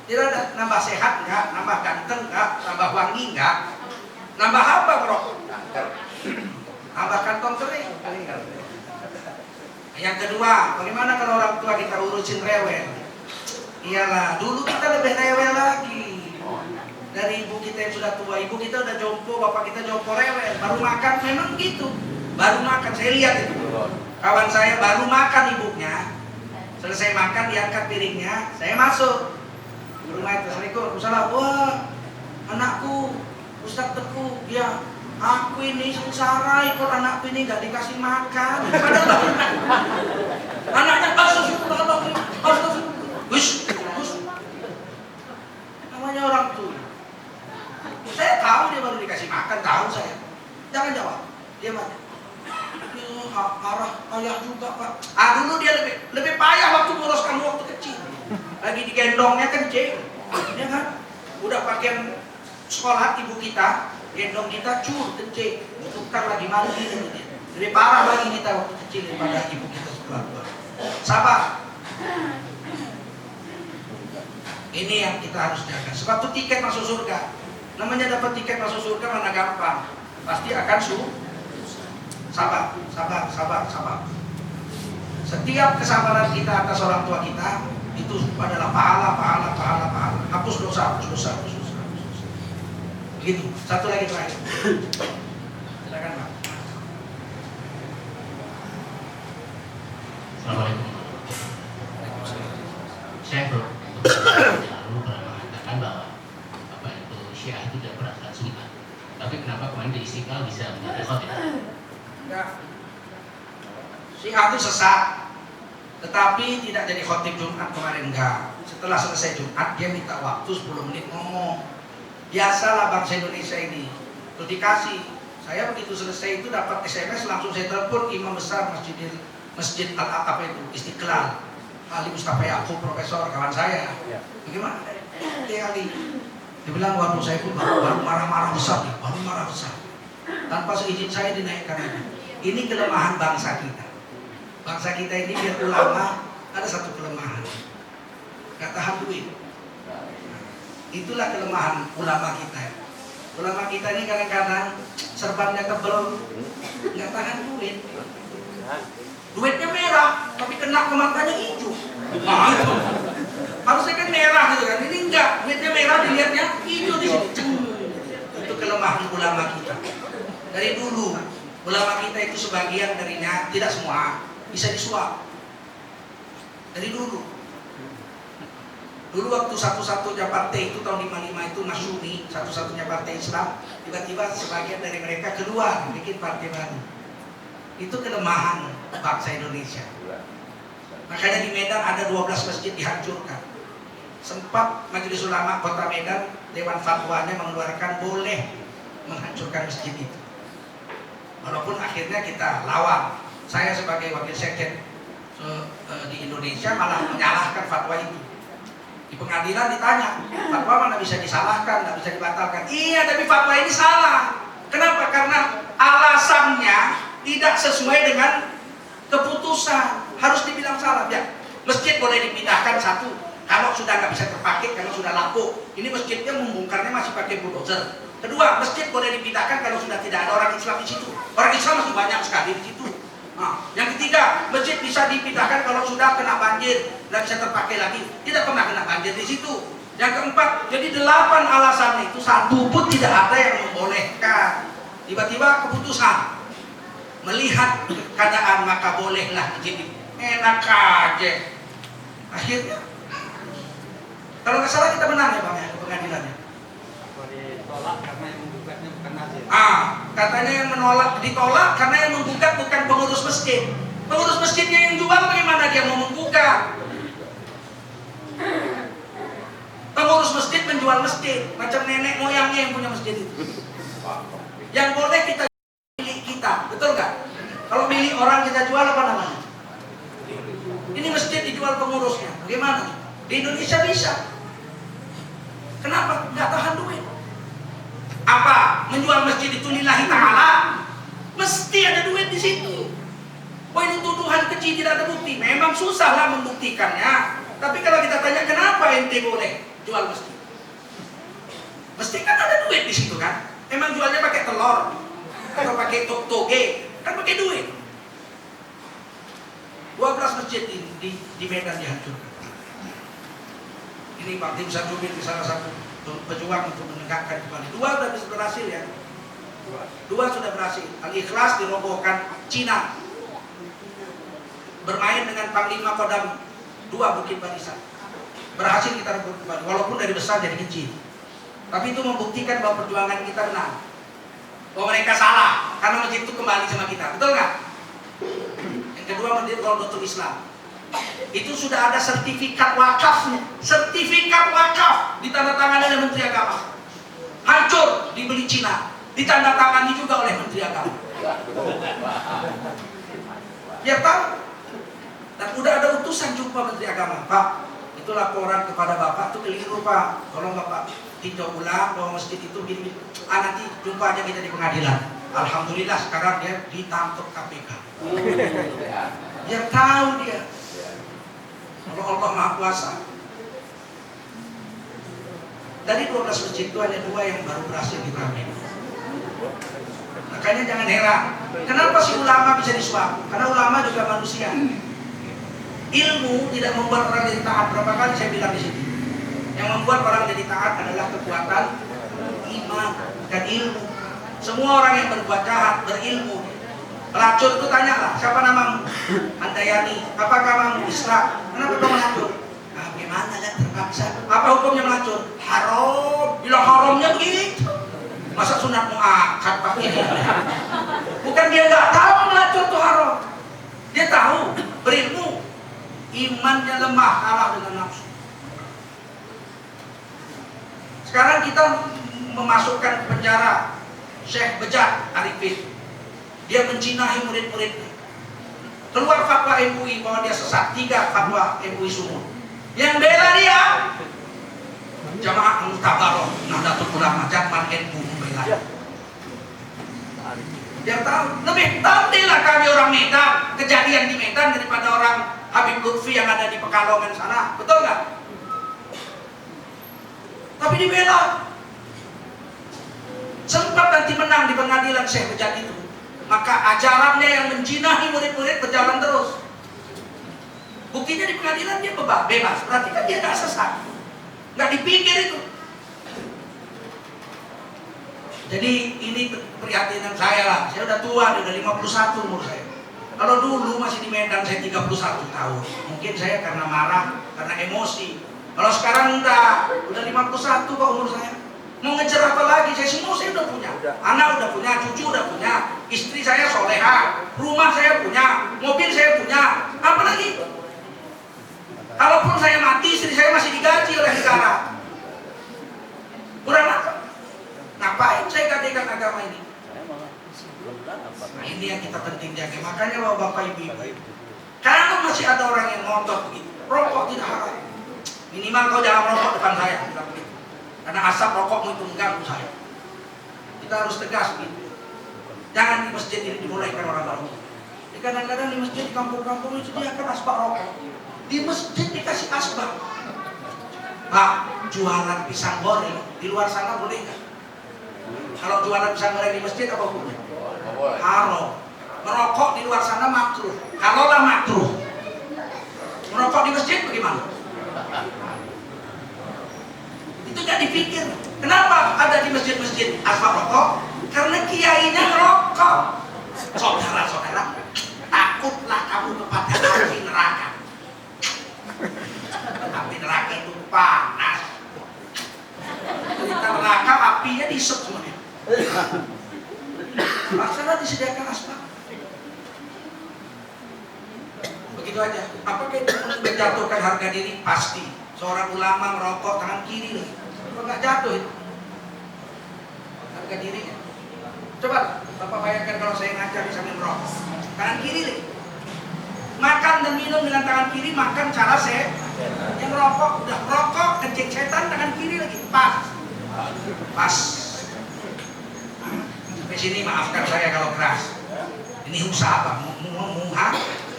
Tidak ada nambah sehat nggak, nambah ganteng nggak, nambah wangi nggak, nambah apa ngerokok? Nambah kantong kering. Yang kedua, bagaimana kalau orang tua kita urusin rewel? Iyalah, dulu kita lebih rewel lagi. Dari ibu kita yang sudah tua, ibu kita udah jompo, bapak kita jompo rewel. Baru makan memang gitu. Baru makan, saya lihat itu. Kawan saya baru makan ibunya. Selesai makan, diangkat piringnya, saya masuk. Rumah itu, Assalamualaikum, salam. Wah, anakku, Ustaz Teguh, ya. Aku ini sengsara ikut anakku ini gak dikasih makan. Padahal anaknya astagfirullahaladzim, astagfirullah. Wish, namanya orang tua. Saya tahu dia baru dikasih makan, tahu saya. Jangan jawab, dia mati. Marah, payah juga Pak. Dulu dia lebih payah waktu ngurus kamu waktu kecil. Lagi digendongnya kencing, ya kan? Udah pakaian sekolah ibu kita. Gendong kita kencing, tukar lagi mandi gitu. Lebih parah lagi kita waktu kecil daripada ibu kita setelah tua. Sabar. Ini yang kita harus jaga. Sebab itu tiket masuk surga. Namanya dapat tiket masuk surga mana gampang. Pasti akan sabar. Setiap kesabaran kita atas orang tua kita itu adalah pahala. Hapus dosa. Begitu. Satu lagi terakhir. Silakan Pak. Assalamualaikum. Saya beberapa lalu pernah mengatakan bahwa apa itu Syiah itu tidak beratkan Sunnah. Tapi kenapa kemarin di Istiqlal bisa menjadi khotib? Enggak. Syiah itu sesat, tetapi tidak jadi khotib Jumat kemarin, enggak. Setelah selesai Jumat dia minta waktu 10 menit ngomong. Biasalah bangsa Indonesia ini. Terus dikasih. Saya begitu selesai itu dapat SMS, langsung saya telepon imam besar Masjid Al-Aqab itu Istiqlal, Ali Mustafa Yaakob, profesor kawan saya. Bagaimana? Dia kali. Dia bilang, waduh saya pun baru marah-marah besar, baru marah besar. Tanpa seizin saya dinaikkan aja. Ini kelemahan bangsa kita. Bangsa kita ini biar ulama ada satu kelemahan, gak tahan duit. Itulah kelemahan ulama kita. Ulama kita ini kadang-kadang serbannya tebel, gak tahan duit. Duitnya merah, tapi kena ke matanya hijau. Nah, itu. Harusnya kan merah gitu kan. Ini enggak, duitnya merah dilihatnya hijau di sini. Itu kelemahan ulama kita. Dari dulu ulama kita itu sebagian darinya, tidak semua, bisa disuap. Dari dulu. Dulu waktu satu-satunya partai itu tahun 55 itu Masyumi, satu-satunya partai Islam, tiba-tiba sebagian dari mereka keluar bikin partai baru. Itu kelemahan bangsa Indonesia. Makanya di Medan ada 12 masjid dihancurkan. Sempat Majelis Ulama Kota Medan, Dewan Fatwanya mengeluarkan boleh menghancurkan masjid itu. Walaupun akhirnya kita lawan. Saya sebagai wakil sekjen di Indonesia malah menyalahkan fatwa itu. Di pengadilan ditanya, fatwa mana bisa disalahkan, tidak bisa dibatalkan. Iya, tapi fatwa ini salah. Kenapa? Karena alasannya tidak sesuai dengan keputusan. Harus dibilang salah. Ya, masjid boleh dipindahkan satu kalau sudah nggak bisa terpakai, kalau sudah lapuk. Ini masjidnya membongkarnya masih pakai bulldozer. Kedua, masjid boleh dipindahkan kalau sudah tidak ada orang Islam di situ. Orang Islam masih banyak sekali di situ. Nah, yang ketiga, masjid bisa dipindahkan kalau sudah kena banjir, tidak bisa terpakai lagi. Tidak pernah kena banjir di situ. Yang keempat, jadi 8 alasan itu satu pun tidak ada yang membolehkan. Tiba-tiba keputusan melihat keadaan maka bolehlah jadi enak aja. Akhirnya, kalau nggak salah kita menang ya bang ya ke pengadilannya. Ditolak karena yang menggugatnya bukan nazir. Katanya yang menolak ditolak karena yang menggugat bukan pengurus masjid. Pengurus masjidnya yang jual, bagaimana dia mau menggugat? Pengurus masjid menjual masjid, macam nenek moyangnya yang punya masjid itu. Yang boleh kita milik kita, betul nggak? Kalau milik orang kita jual apa namanya? Ini masjid dijual pengurusnya, bagaimana? Di Indonesia bisa. Kenapa? Nggak tahan duit. Apa? Menjual masjid itu lillahi ta'ala? Mesti ada duit di situ. Oh ini tuduhan kecil, tidak ada bukti. Memang susahlah membuktikannya. Tapi kalau kita tanya kenapa ente boleh jual masjid? Mesti kan ada duit di situ kan? Emang jualnya pakai telur atau pakai toge? Kan pakai duit. 12 masjid di Medan dihancurkan. Ini Pak Tim Sajubin salah satu pejuang untuk menegakkan kembali. 2 sudah berhasil ya. 2 sudah berhasil. Al-Ikhlas dirobohkan Cina. Bermain dengan Panglima Kodam 2 Bukit Barisan. Berhasil kita rebut kembali. Walaupun dari besar jadi kecil. Tapi itu membuktikan bahwa perjuangan kita benar. Bahwa mereka salah. Karena masjid itu kembali sama kita. Betul nggak? Yang kedua, Masjid Rawdatul Islam. Itu sudah ada sertifikat wakafnya. Sertifikat wakaf ditandatangani oleh Menteri Agama. Hancur, dibeli Cina. Ditandatangani juga oleh Menteri Agama. Ya tahu. Dan udah ada utusan jumpa Menteri Agama. Pak, itu laporan kepada Bapak itu keliru Pak. Tolong Bapak tinjau ulang bahwa masjid itu gini. Nanti jumpa aja kita di pengadilan. Alhamdulillah sekarang dia ditangkap KPK. Dia tahu dia. Kalau Allah Maha Kuasa. Dari 12 masjid itu hanya 2 yang baru berhasil dibangun. Makanya jangan heran. Kenapa si ulama bisa disuap? Karena ulama juga manusia. Ilmu tidak membuat orang jadi taat. Berapa kali saya bilang di sini. Yang membuat orang jadi taat adalah kekuatan iman dan ilmu. Semua orang yang berbuat jahat berilmu. Pelacur itu tanyalah, siapa namamu? Handayani. Apakah kamu Islam? Kenapa kau melacur? Nah, bagaimana Apa hukumnya melacur? Haram. Bilang haramnya begitu. Masa sunat muakkad Pak ini? Bukan dia nggak tahu melacur itu haram. Dia tahu, berilmu. Imannya lemah, kalah dengan nafsu. Sekarang kita memasukkan ke penjara Syekh Bejat Arifin. Dia menjinahi murid-muridnya. Keluar fatwa MUI bahwa dia sesat. 3 fatwa MUI Sumut. Yang bela dia Jamaah Mutabaroh Nahdlatul Ulama Jatman NU membela. Dia tahu, lebih tampillah kami orang Medan, kejadian di Medan daripada orang Habib Lutfi yang ada di Pekalongan sana. Betul nggak? Tapi dibela. Sempat nanti menang di pengadilan Syekh Bejat itu. Maka ajarannya yang menjinahi murid-murid berjalan terus. Buktinya di pengadilan dia bebas. Berarti kan dia nggak sesat. Nggak dipikir itu. Jadi ini prihatinan saya lah. Saya udah tua, udah 51 umur saya. Kalau dulu masih di Medan saya 31 tahun. Mungkin saya karena marah, karena emosi. Kalau sekarang udah 51 kok umur saya. Mau ngejar apa lagi? Saya udah punya. Anak udah punya, cucu udah punya. Istri saya soleha, rumah saya punya, mobil saya punya. Apa lagi? Kalaupun saya mati, istri saya masih digaji oleh negara. Kurang apa? Ngapain saya gadekan agama ini? Nah ini yang kita penting jaga. Makanya bapak ibu, kalau masih ada orang yang ngotot begitu, rokok tidak haram. Minimal kau jangan rokok depan saya. Karena asap rokokmu itu mengganggu saya. Kita harus tegas gitu. Jangan di masjid ini dimulaikan orang baru. Kadang-kadang di masjid di kampung-kampung itu dia akan asbak rokok. Di masjid dikasih asbak. Pak, jualan pisang goreng di luar sana boleh nggak? Kalau jualan pisang goreng di masjid apa hukumnya? Haram. Merokok di luar sana makruh. Kalaulah makruh, merokok di masjid bagaimana? Itu nggak dipikir. Kenapa ada di masjid-masjid asbak rokok? Karena kiainya ngerokok. Saudara-saudara, takutlah kamu kepada api neraka. Api neraka itu panas. Kita neraka apinya disep semuanya. Masalah disediakan asbak. Begitu aja. Apakah itu menjatuhkan harga diri? Pasti. Seorang ulama merokok tangan kiri lagi. Nggak jatuh itu harga dirinya. Coba Bapak bayangkan kalau saya ngajar sambil merokok tangan kiri lagi. Makan dan minum dengan tangan kiri, makan cara saya. Yang merokok udah merokok kencing setan tangan kiri lagi. Pas. Sampai sini maafkan saya kalau keras. Ini usaha Pak,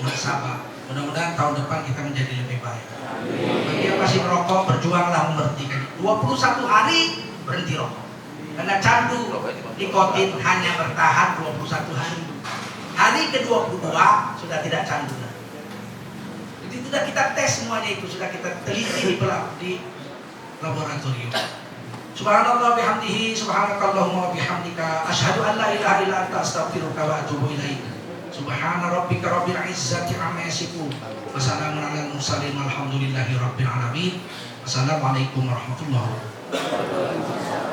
muhasabah. Mudah-mudahan tahun depan kita menjadi lebih baik. Bagi yang masih merokok, berjuanglah mengerti. 21 hari berhenti rokok. Karena candu nikotin hanya bertahan 21 hari. Hari ke-22 sudah tidak candu. Jadi sudah kita tes semuanya itu, sudah kita teliti di laboratorium. Subhanallah bihamdihi, subhanakallahumma bihamdika, asyhadu an la ilaha illa anta astaghfiruka wa atubu ilaik. Subhana rabbika rabbil izzati amma yasifun. Wassalamun alal mursalin walhamdulillahi rabbil alamin. Wassalamualaikum warahmatullahi wabarakatuh.